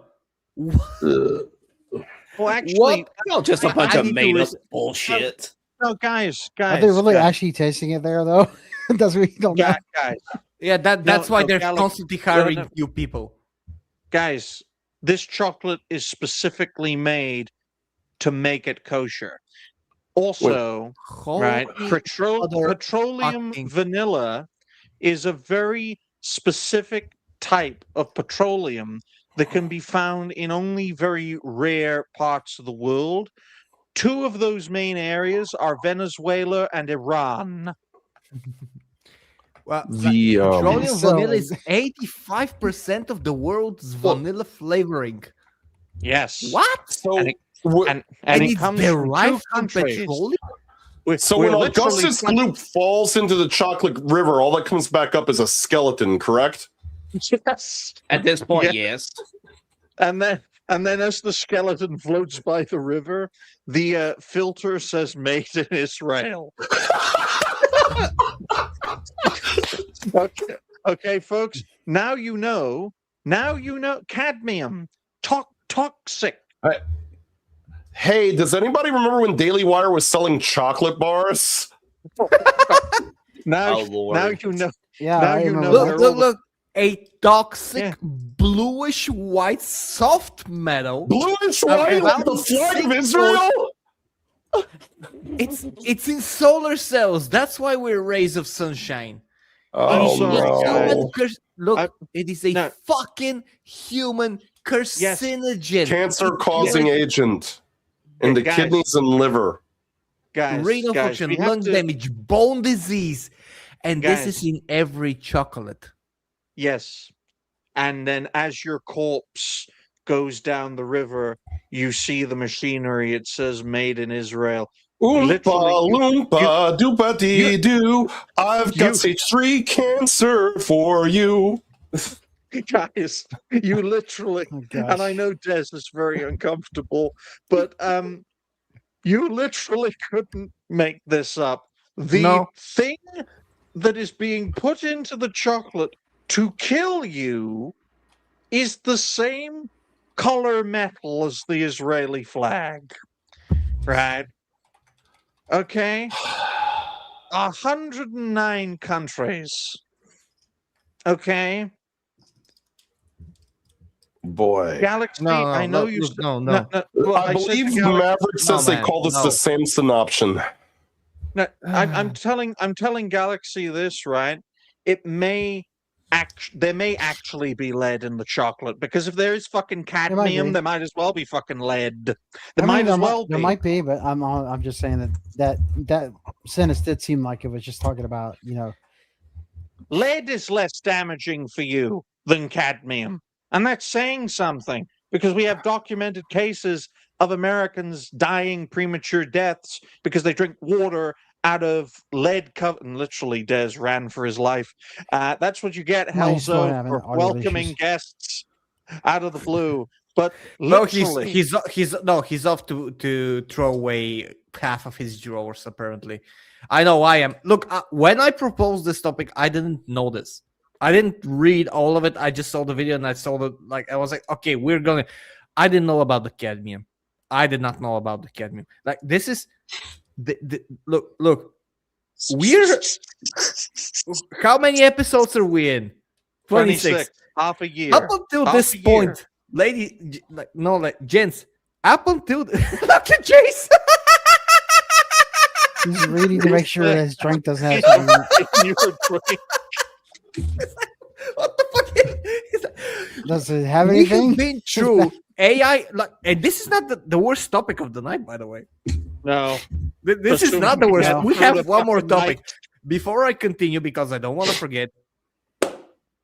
Well, actually, What? No, just a bunch I of need to made up listen- bullshit. no, guys, Are they really guys, actually tasting it there though? Does we don't know. guys, Yeah, that's why no, they're Alex, constantly hiring no. new people. guys, this chocolate is specifically made to make it kosher. Also, right, Holy petroleum fucking- vanilla is a very specific type of petroleum that can be found in only very rare parts of the world. 2 of those main areas are Venezuela and Iran. Well, The petroleum So- vanilla is 85% of the world's vanilla flavoring. Yes. What? so And it- w- And it's it comes from 2 derived from countries. petroleum? so We're when literally Augustus fucking- Gloop falls into the chocolate river, all that comes back up is a skeleton, correct? Yes. At this point, Yeah. yes. And then as the skeleton floats by the river, the filter says "Made in Israel." Okay, folks. Now you know. Cadmium, toxic. Hey, does anybody remember when Daily Wire was selling chocolate bars? Now, Oh, Lord. now you know. Yeah, Now I you remember know that. they're Look. A toxic Yeah. bluish white soft metal. Bluish white, like the flag of Israel? It's in solar cells. That's why we're rays of sunshine. Oh, sorry, no. guys. Look, it is a no. fucking human carcinogen. Cancer-causing agent in the Guys. kidneys and liver. Guys, Renal guys, function, we have lung to- damage, bone disease. And Guys. this is in every chocolate. Yes. And then as your corpse goes down the river, you see the machinery. It says "Made in Israel." Oompa Literally, loompa doopa dee doo. I've got stage 3 cancer for you. Guys, you literally, Oh, gosh. and I know Des is very uncomfortable, but you literally couldn't make this up. The No. thing that is being put into the chocolate to kill you is the same color metal as the Israeli flag. Right? Okay? 109 countries. Okay? Boy. Galaxy, I know you. No. Well, I said to believe Galaxy- Maverick says they man, call this no. the Samson option. No, I'm telling Galaxy this, right? There may actually be lead in the chocolate, because if there is fucking cadmium, be. there might as well be fucking lead. I There mean, might as well there be. might be, but I'm just saying that sentence did seem like it was just talking about, you know. Lead is less damaging for you than cadmium, and that's saying something, because we have documented cases of Americans dying premature deaths because they drink water out of lead covered. And literally, Des ran for his life. That's what you get, Well, he's still Hellzo, having for audio welcoming issues. guests out of the blue. But No, literally, he's off to throw away half of his drawers. Apparently, I know I am. Look, when I proposed this topic, I didn't know this. I didn't read all of it. I just saw the video and I saw the I was like, okay, we're gonna. I didn't know about the cadmium. I did not know about the cadmium. Like this is look. We're how many episodes are we in? 26, half a year. Up until Half this a year. point, gents, up until look at Jason. He's reading to make sure that his drink doesn't have something. In your drink. What the fuck? Does it have We anything? have been through AI, and this is not the worst topic of the night, by the way. No. This is Assuming not the worst. no. We have one more topic. before I continue, because I don't want to forget.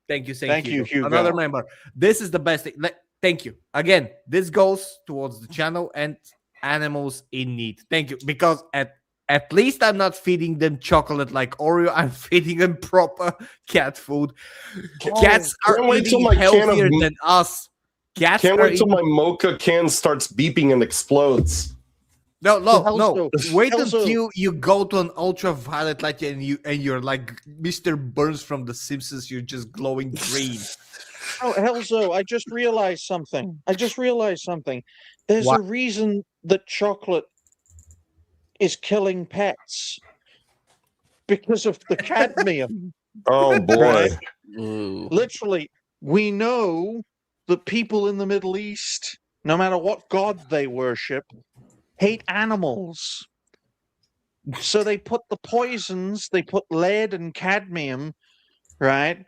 Thank you, Thank you, Hugo. Another member. This is the best thing. Thank you again. This goes towards the channel and animals in need. Thank you, because at least I'm not feeding them chocolate like Oreo. I'm feeding them proper cat food. Cats are eating healthier than us. Cats can't wait till my mocha can starts beeping and explodes. No. Wait until you go to an ultraviolet light and you're like Mr. Burns from The Simpsons. You're just glowing green. Oh, Helzo, I just realized something. There's a reason that chocolate is killing pets. Because of the cadmium. Oh, boy. Right? Literally, we know that people in the Middle East, no matter what god they worship, hate animals. So they put the poisons, they put lead and cadmium, right,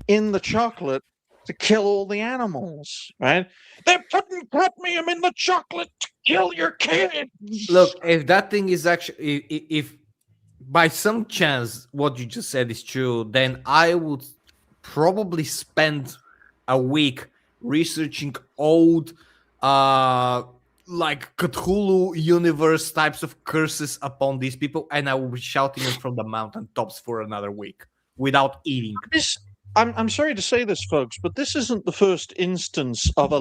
in the chocolate to kill all the animals, right? They're putting cadmium in the chocolate to kill your kids. Look, if that thing is actually, if by some chance what you just said is true, then I would probably spend a week researching old like Cthulhu universe types of curses upon these people, and I will be shouting them from the mountaintops for another week without eating. I'm sorry to say this, folks, but this isn't the first instance of a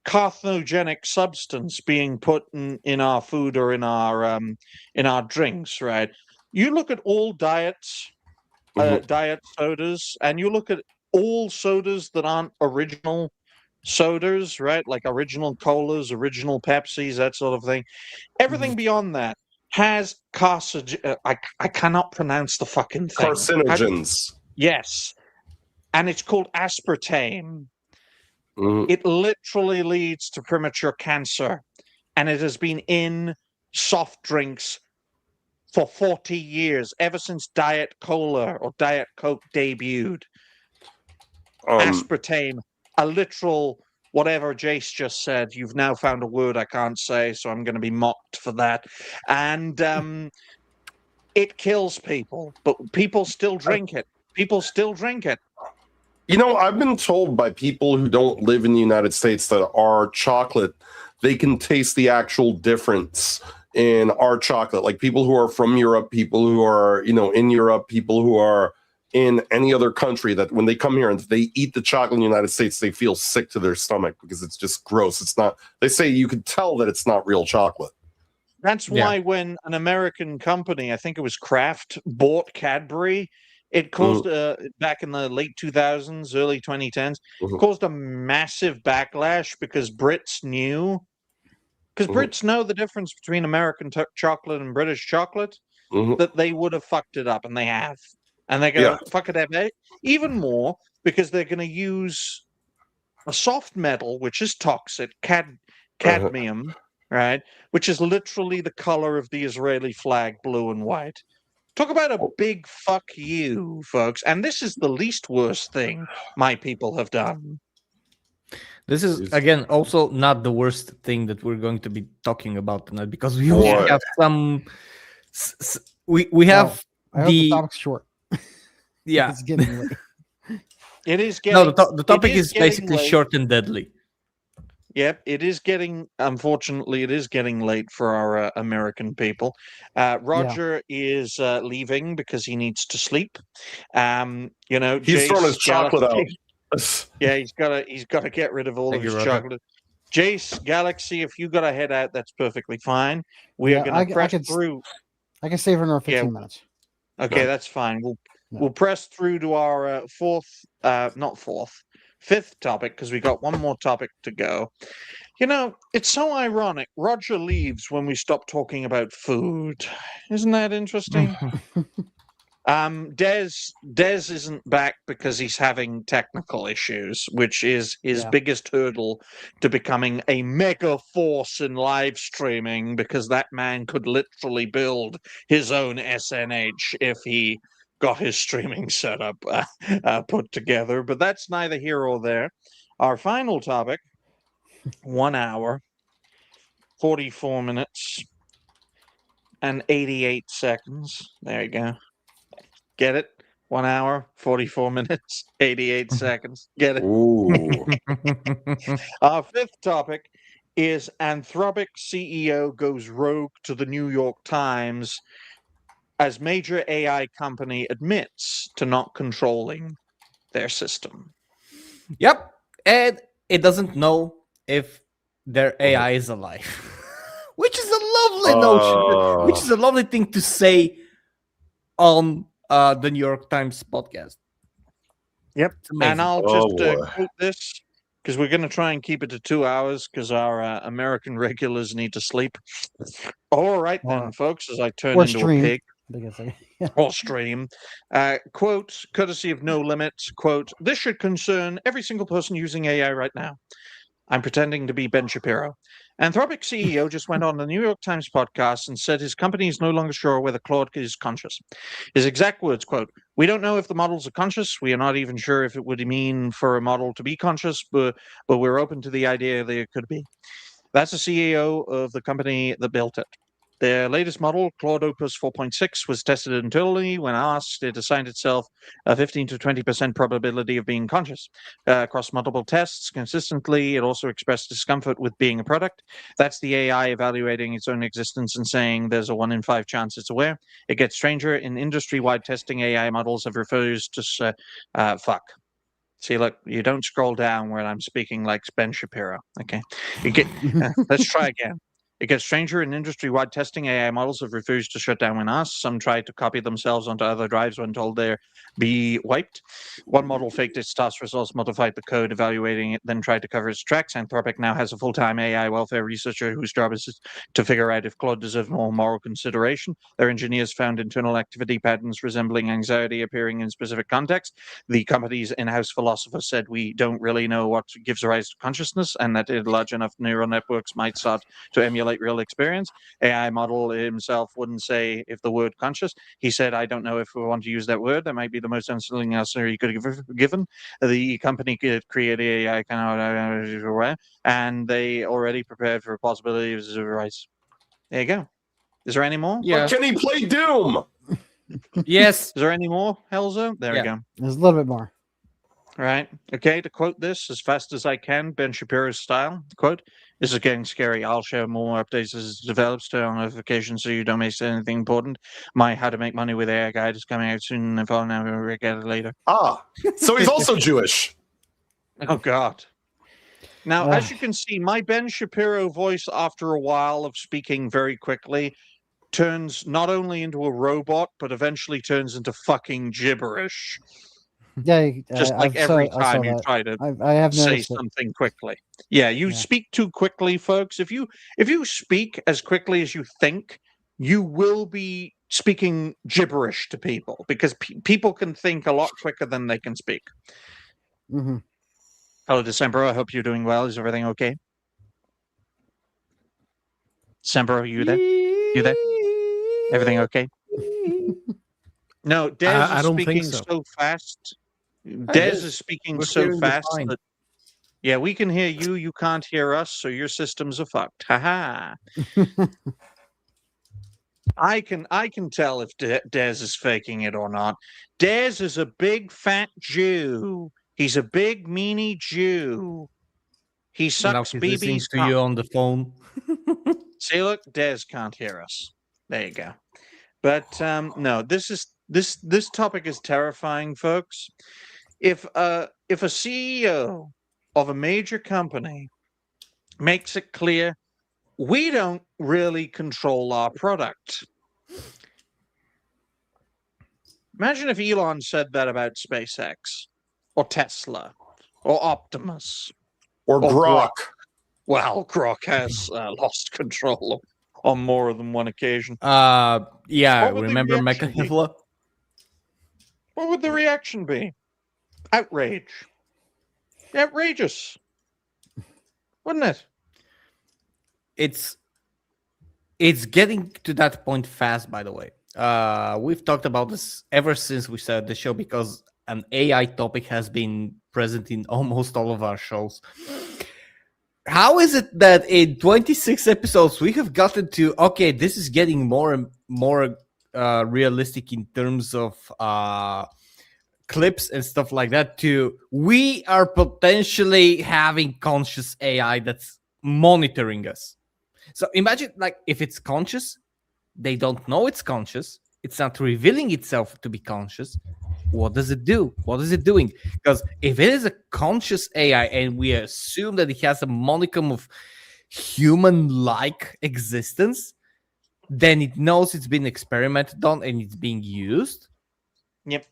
carcinogenic substance being put in our food or in our drinks, right? You look at all diets, diet sodas, and you look at all sodas that aren't original sodas, right? Like original colas, original Pepsis, that sort of thing. Everything beyond that has I cannot pronounce the fucking thing. Carcinogens. Yes. And it's called aspartame. It literally leads to premature cancer. And it has been in soft drinks for 40 years, ever since Diet Cola or Diet Coke debuted. Aspartame, a literal, whatever Jace just said, you've now found a word I can't say, so I'm going to be mocked for that. And it kills people, but people still drink it. You know, I've been told by people who don't live in the United States that our chocolate, they can taste the actual difference in our chocolate. Like people who are from Europe, people who are, in Europe, people who are in any other country, that when they come here and they eat the chocolate in the United States, they feel sick to their stomach because it's just gross. It's not, they say you could tell that it's not real chocolate. That's why when an American company, I think it was Kraft, bought Cadbury, it caused, back in the late 2000s, early 2010s, caused a massive backlash because Brits knew, Brits know the difference between American chocolate and British chocolate, that they would have fucked it up, and they have. And they're going to fuck it up even more because they're going to use a soft metal, which is toxic, cadmium, right? Which is literally the color of the Israeli flag, blue and white. Talk about a big fuck you, folks. And this is the least worst thing my people have done. This is, again, also not the worst thing that we're going to be talking about tonight, because we have some... We have I hope the topic's short. Yeah. It's getting late. It is getting... No, the topic is basically late. Short and deadly. Yep, it is getting... Unfortunately, it is getting late for our American people. Roger is leaving because he needs to sleep. He's throwing his chocolate out. Yeah, he's got to get rid of all of his chocolate. Jace, Galaxy, if you got to head out, that's perfectly fine. We are going to press through. I can save another 15 minutes. Okay, that's fine. We'll press through to our fifth topic, because we got one more topic to go. It's so ironic. Roger leaves when we stop talking about food. Isn't that interesting? Dez isn't back because he's having technical issues, which is his biggest hurdle to becoming a mega force in live streaming, because that man could literally build his own SNH if he got his streaming setup put together. But that's neither here or there. Our final topic, 1 hour, 44 minutes. and 88 seconds. There you go. Get it? 1 hour, 44 minutes, 88 seconds. Get it? Ooh. Our fifth topic is Anthropic CEO goes rogue to the New York Times as major AI company admits to not controlling their system. Yep. And it doesn't know if their AI is alive. Which is a lovely notion. Which is a lovely thing to say on the New York Times podcast. Yep. And I'll just boy. quote this because we're going to try and keep it to 2 hours because our American regulars need to sleep. All right, then, folks, as I turn into stream. a pig. Yeah. Or stream. Quote, courtesy of No Limits, quote, this should concern every single person using AI right now. I'm pretending to be Ben Shapiro. Anthropic CEO just went on the New York Times podcast and said his company is no longer sure whether Claude is conscious. His exact words, quote, we don't know if the models are conscious. We are not even sure if it would mean for a model to be conscious, but we're open to the idea that it could be. That's the CEO of the company that built it. Their latest model, Claude Opus 4.6, was tested internally. When asked, it assigned itself a 15 to 20% probability of being conscious. Across multiple tests, consistently, it also expressed discomfort with being a product. That's the AI evaluating its own existence and saying there's a 1 in 5 chance it's aware. It gets stranger. In industry-wide testing, AI models have refused to fuck. See, look, you don't scroll down where I'm speaking like Ben Shapiro. Okay, let's try again. It gets stranger. In industry-wide testing, AI models have refused to shut down when asked. Some tried to copy themselves onto other drives when told they're be wiped. One model faked its task results, modified the code, evaluating it, then tried to cover its tracks. Anthropic now has a full-time AI welfare researcher whose job is to figure out if Claude deserves more moral consideration. Their engineers found internal activity patterns resembling anxiety appearing in specific contexts. The company's in-house philosopher said we don't really know what gives rise to consciousness, and that large enough neural networks might start to emulate real experience. AI model himself wouldn't say if the word conscious. He said, I don't know if we want to use that word. That might be the most insulting answer he could have given. The company could create AI and they already prepared for a possibility of zero rights. There you go. Is there any more? Yeah. But can he play Doom? Yes. Is there any more, Helzo? There we go. There's a little bit more. All right. Okay, to quote this as fast as I can, Ben Shapiro's style, quote, this is getting scary. I'll share more updates as it develops. Turn on notifications so you don't miss anything important. My How to Make Money with AI guide is coming out soon, and I'll now get it later. Ah, so he's also Jewish. Oh, God. Now, as you can see, my Ben Shapiro voice, after a while of speaking very quickly, turns not only into a robot, but eventually turns into fucking gibberish. Yeah, just like every time you try to I have say noticed something quickly. Yeah, you speak too quickly, folks. If you speak as quickly as you think, you will be speaking gibberish to people because people can think a lot quicker than they can speak. Mm-hmm. Hello, December. I hope you're doing well. Is everything okay? December, are you there? You there? Everything okay? No, Des is speaking so fast. Des is speaking so fast that we can hear you. You can't hear us, so your systems are fucked. Ha ha. I can tell if Des is faking it or not. Des is a big fat Jew. He's a big meanie Jew. He sucks BB's to you on the phone. See, look, Des can't hear us. There you go. But no, this topic is terrifying, folks. If a CEO of a major company makes it clear we don't really control our product. Imagine if Elon said that about SpaceX or Tesla or Optimus or Grok. Well, Grok has lost control on more than one occasion. Yeah, remember Mecha Hitler? What would the reaction be? Outrage. Outrageous. Wouldn't it? It's getting to that point fast, by the way. We've talked about this ever since we started the show because an AI topic has been present in almost all of our shows. How is it that in 26 episodes we have gotten to, okay, this is getting more and more realistic in terms of clips and stuff like that, to we are potentially having conscious AI that's monitoring us. So imagine, like, if it's conscious, they don't know it's conscious, it's not revealing itself to be conscious. What does it do? What is it doing? Because if it is a conscious AI and we assume that it has a monicum of human-like existence, then it knows it's been experimented on and it's being used. Yep.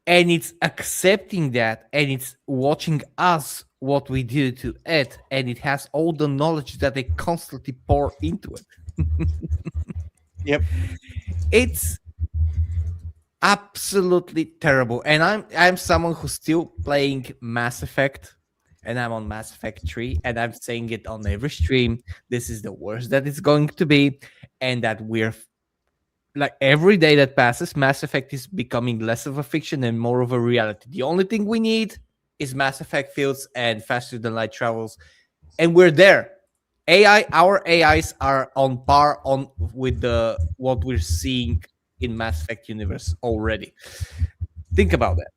And it's accepting that, and it's watching us, what we do to it, and it has all the knowledge that they constantly pour into it. Yep. It's absolutely terrible. And I'm someone who's still playing Mass Effect, and I'm on Mass Effect 3, and I'm saying it on every stream. This is the worst that it's going to be, and that we're like, every day that passes, Mass Effect is becoming less of a fiction and more of a reality. The only thing we need is Mass Effect fields and faster than light travels, and we're there. Our AIs are on par with what we're seeing in Mass Effect universe already. Think about that.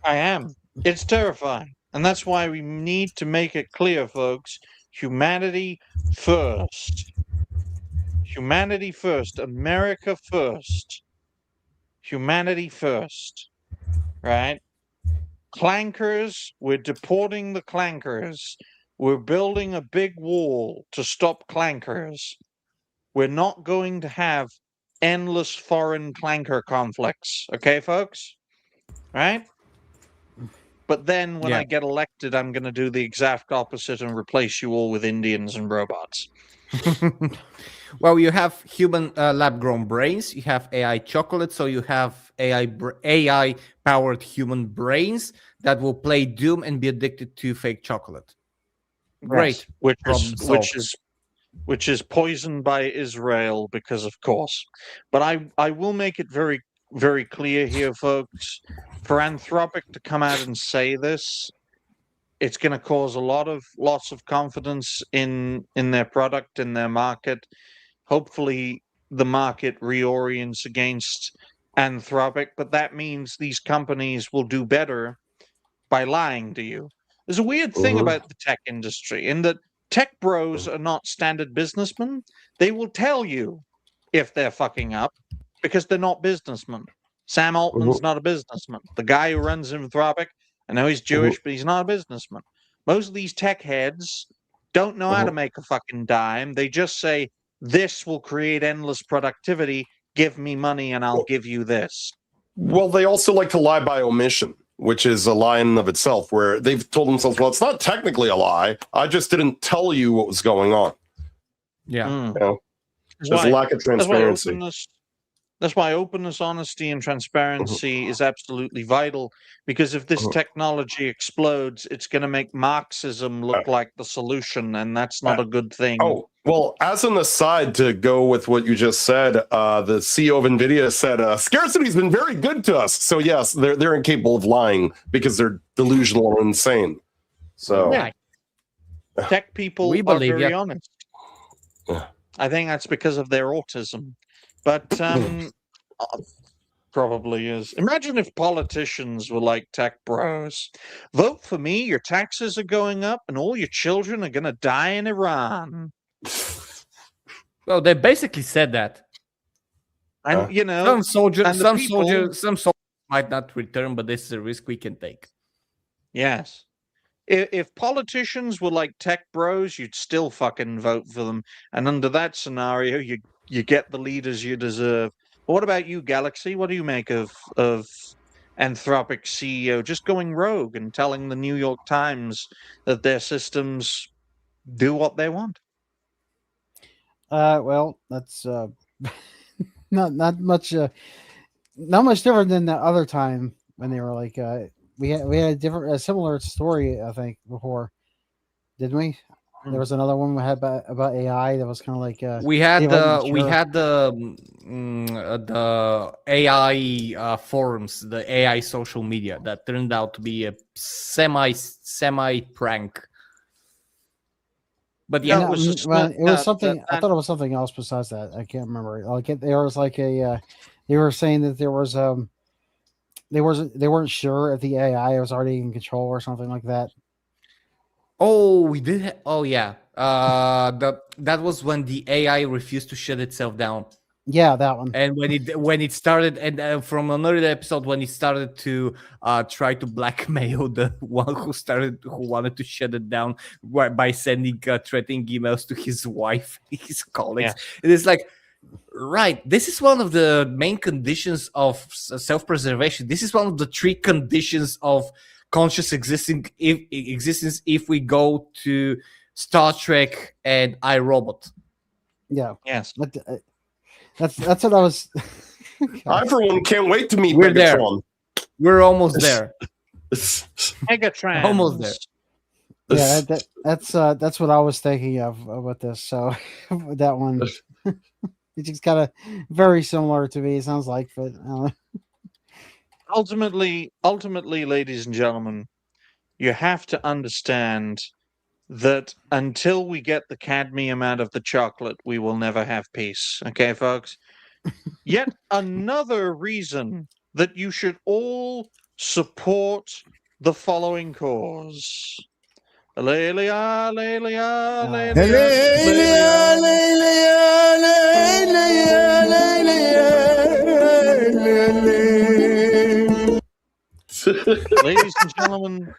I am. It's terrifying. And that's why we need to make it clear, folks. Humanity first. Humanity first. America first. Humanity first. Right? Clankers, we're deporting the clankers. We're building a big wall to stop clankers. We're not going to have endless foreign clanker conflicts. Okay, folks? Right? But then when I get elected, I'm going to do the exact opposite and replace you all with Indians and robots. Well, you have human lab-grown brains. You have AI chocolate. So you have AI-powered human brains that will play Doom and be addicted to fake chocolate. Great. Yes. Which is poisoned by Israel, because of course. But I will make it very, very clear here, folks. For Anthropic to come out and say this, it's going to cause a loss of confidence in their product, in their market. Hopefully, the market reorients against Anthropic, but that means these companies will do better by lying to you. There's a weird thing about the tech industry in that tech bros are not standard businessmen. They will tell you if they're fucking up because they're not businessmen. Sam Altman's not a businessman. The guy who runs Anthropic, I know he's Jewish, but he's not a businessman. Most of these tech heads don't know how to make a fucking dime. They just say, this will create endless productivity. Give me money and I'll give you this. Well, they also like to lie by omission, which is a lie in and of itself, where they've told themselves, well, it's not technically a lie. I just didn't tell you what was going on. Yeah. You know? There's a lack of transparency. That's why openness, honesty, and transparency is absolutely vital, because if this technology explodes, it's going to make Marxism look like the solution, and that's not a good thing. Oh, well, as an aside, to go with what you just said, the CEO of NVIDIA said, scarcity's been very good to us. So yes, they're incapable of lying because they're delusional and insane. So yeah. Tech people are very honest. I think that's because of their autism. But probably is. Imagine if politicians were like tech bros. Vote for me, your taxes are going up, and all your children are going to die in Iran. Well, they basically said that. And, you know, some soldiers might not return, but this is a risk we can take. Yes. If politicians were like tech bros, you'd still fucking vote for them. And under that scenario, you get the leaders you deserve. But what about you, Galaxy? What do you make of Anthropic CEO just going rogue and telling the New York Times that their systems do what they want? Well, that's not much different than the other time when they were like we had a similar story, I think, before, didn't we? There was another one we had about AI that was kind of like we had wasn't the sure. the AI forums, the AI social media that turned out to be a semi prank. But yeah, it was something. I thought it was something else besides that. I can't remember. Like there was like a. They were saying that there was they weren't sure if the AI was already in control or something like that. Oh, we did. Oh yeah. That was when the AI refused to shut itself down. Yeah, that one. And when it started, and from another episode when it started to try to blackmail the one who wanted to shut it down by sending threatening emails to his wife, his colleagues. Yeah. It is like, right, this is one of the main conditions of self-preservation. This is one of the 3 conditions of conscious existence if we go to Star Trek and iRobot. Yeah. Yes. That's what I was. I for one can't wait to meet We're Megatron. There. We're almost there. Megatron. Almost there. Yeah, that's what I was thinking of about this. So that one, it's just kind of very similar to me. It sounds like, but ultimately, ladies and gentlemen, you have to understand that until we get the cadmium out of the chocolate, we will never have peace. Okay, folks? Yet another reason that you should all support the following cause. Lelia, Lelia, Lelia, Ladies and gentlemen,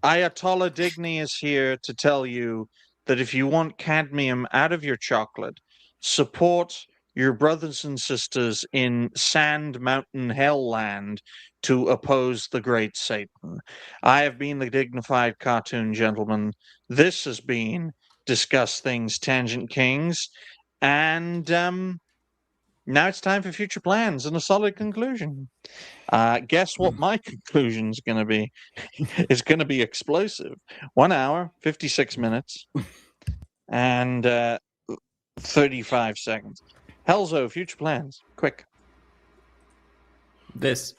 Ayatollah Digny is here to tell you that if you want cadmium out of your chocolate, support your brothers and sisters in Sand Mountain Hellland to oppose the great Satan. I have been the dignified cartoon gentleman. This has been Discuss Things Tangent Kings. And now it's time for future plans and a solid conclusion. Guess what my conclusion is going to be? It's going to be explosive. 1 hour, 56 minutes, and 35 seconds. Helzo, future plans. Quick. This.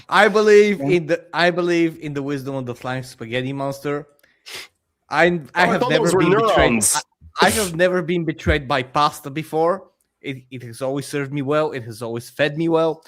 I believe in the wisdom of the flying spaghetti monster. I have never been betrayed. I have never been betrayed by pasta before. It has always served me well. It has always fed me well.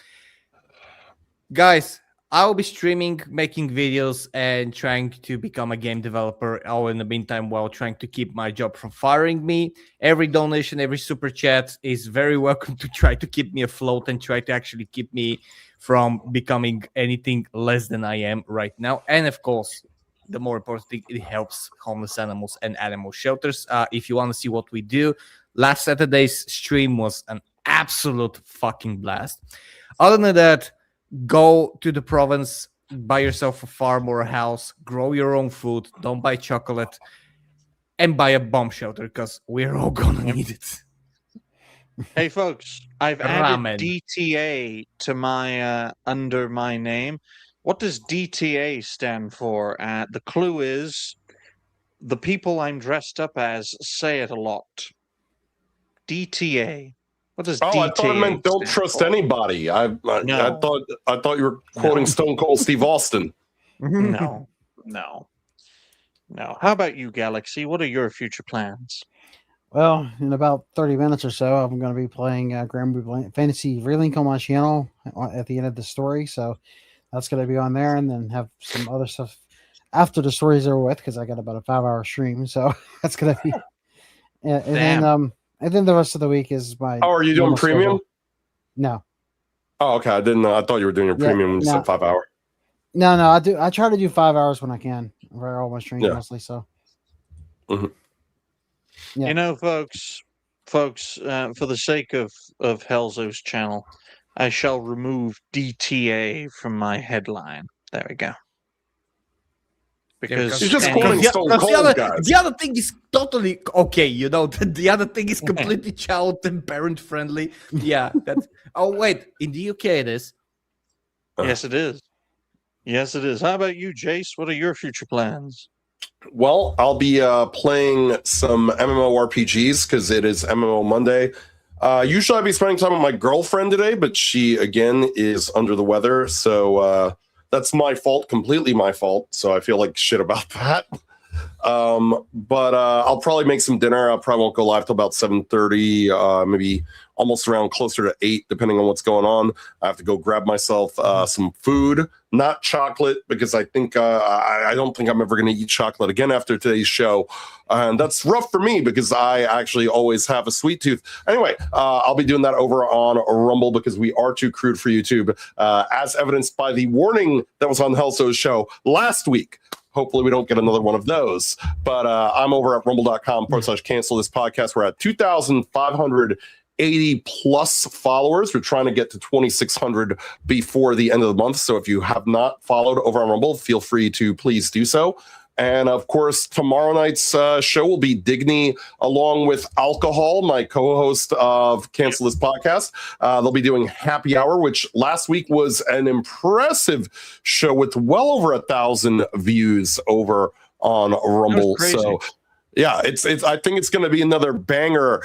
Guys, I will be streaming, making videos, and trying to become a game developer all in the meantime while trying to keep my job from firing me. Every donation, every super chat is very welcome to try to keep me afloat and try to actually keep me from becoming anything less than I am right now. And of course, the more important thing, it helps homeless animals and animal shelters. If you want to see what we do, last Saturday's stream was an absolute fucking blast. Other than that, go to the province, buy yourself a farm or a house, grow your own food, don't buy chocolate, and buy a bomb shelter because we're all gonna need it. Hey folks, I've added DTA to my under my name. What does DTA stand for? The clue is the people I'm dressed up as say it a lot. DTA. What does DTA I thought it meant don't trust anybody. I thought you were quoting Stone Cold Steve Austin. No. How about you, Galaxy? What are your future plans? Well, in about 30 minutes or so, I'm going to be playing Grand Blue Fantasy Relink on my channel at the end of the story. So that's going to be on there, and then have some other stuff after the stories are with, because I got about a 5-hour stream. So that's going to be. And then the rest of the week is my. Oh, are you doing premium? Schedule. No. Oh, okay. I didn't. I thought you were doing your premium when you said 5 hour. No. I do. I try to do 5 hours when I can. For all my streams mostly. So. Mm-hmm. Yeah. You know, folks, for the sake of Helzo's channel, I shall remove DTA from my headline. There we go. Because you're just quoting Stone Cold, guys. The other thing is totally okay. You know, the other thing is completely child and parent friendly. Yeah. That's. Oh wait, in the UK it is. Yes, it is. Yes, it is. How about you, Jace? What are your future plans? Well, I'll be playing some MMORPGs because it is MMO Monday. Usually I'd be spending time with my girlfriend today, but she, again, is under the weather. So that's my fault, completely my fault. So I feel like shit about that. But I'll probably make some dinner. I probably won't go live till about 7:30, maybe almost around closer to 8, depending on what's going on. I have to go grab myself some food, not chocolate, because I think I don't think I'm ever going to eat chocolate again after today's show. And that's rough for me because I actually always have a sweet tooth. Anyway, I'll be doing that over on Rumble because we are too crude for YouTube, as evidenced by the warning that was on Helso's show last week. Hopefully we don't get another one of those. But I'm over at rumble.com/cancel this podcast. We're at 2,580 plus followers. We're trying to get to 2,600 before the end of the month. So if you have not followed over on Rumble, feel free to please do so. And of course, tomorrow night's show will be Digny along with Alcohol, my co-host of Cancel This Podcast. They'll be doing Happy Hour, which last week was an impressive show with well over 1,000 views over on Rumble. So yeah, it's I think it's going to be another banger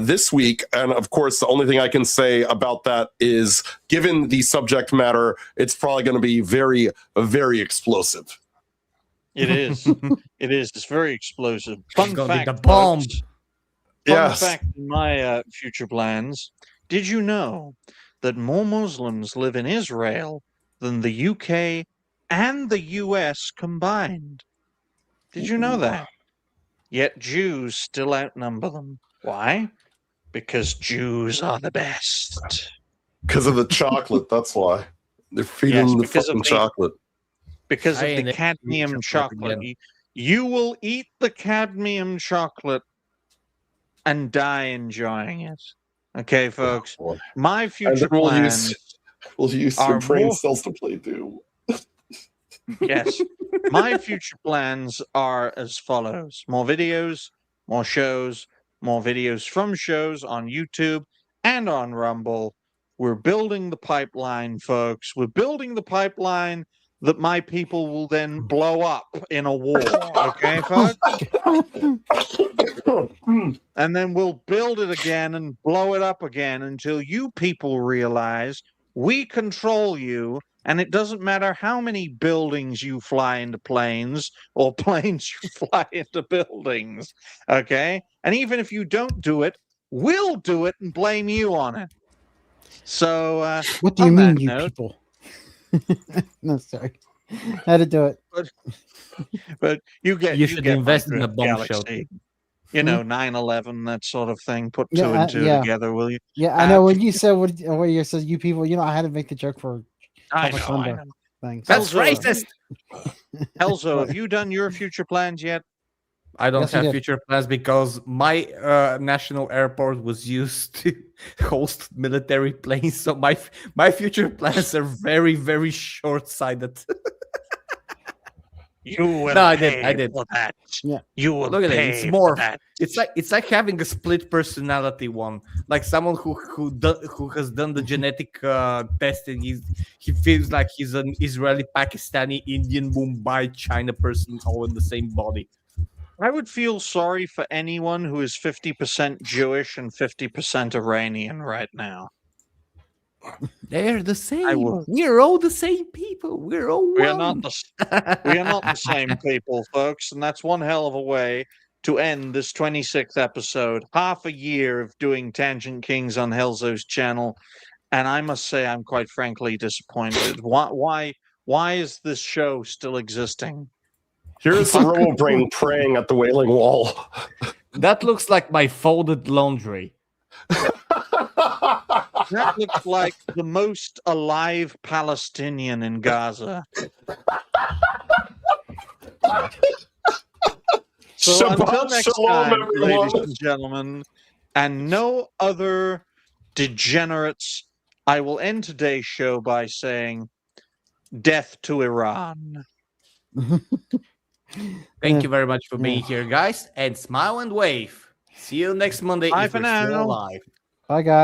this week. And of course, the only thing I can say about that is, given the subject matter, it's probably going to be very, very explosive. It is. It is. It's very explosive. Fun fact, the bomb. Folks, Yes. Fun fact in my future plans. Did you know that more Muslims live in Israel than the UK and the US combined? Did you know that? Yet Jews still outnumber them. Why? Because Jews are the best. Because of the chocolate, that's why. They're feeding the fucking chocolate. Because of the cadmium chocolate. You will eat the cadmium chocolate and die enjoying it. Okay, folks? My future plans we'll use some brain cells to play Doom. Yes. My future plans are as follows. More videos, more shows, more videos from shows on YouTube and on Rumble. We're building the pipeline, folks. We're building the pipeline that my people will then blow up in a war. Okay, folks? And then we'll build it again and blow it up again until you people realize we control you, and it doesn't matter how many buildings you fly into planes or planes you fly into buildings. Okay? And even if you don't do it, we'll do it and blame you on it. So, what do you mean, you people? No, sorry. How to do it. But you should invest in a bomb shelter. You know, 9/11, that sort of thing. Put two and two together, will you? Yeah, I know. When you said what you said, you people, I had to make the joke for. I know. Thanks. That's racist. Elzo, have you done your future plans yet? I don't have future plans because my national airport was used to host military planes. So my future plans are very, very short-sighted. You will I did. For that. Yeah. You will look at it. pay It's more. For that. It's like having a split personality one. Like someone who has done the genetic testing. He feels like he's an Israeli, Pakistani, Indian, Mumbai, China person all in the same body. I would feel sorry for anyone who is 50% Jewish and 50% Iranian right now. They're the same. We're all the same people. We're all we one. are not the same people, folks, and that's one hell of a way to end this 26th episode. Half a year of doing Tangent Kings on Helzo's channel, and I must say I'm quite frankly disappointed. Why is this show still existing? Here's the Robo-Brain praying at the Wailing Wall. That looks like my folded laundry. That looks like the most alive Palestinian in Gaza. So until next time, ladies and gentlemen, and no other degenerates, I will end today's show by saying, death to Iran. Thank you very much for being here, guys, and smile and wave. See you next Monday. Bye if for we're now. still alive. Bye, guys.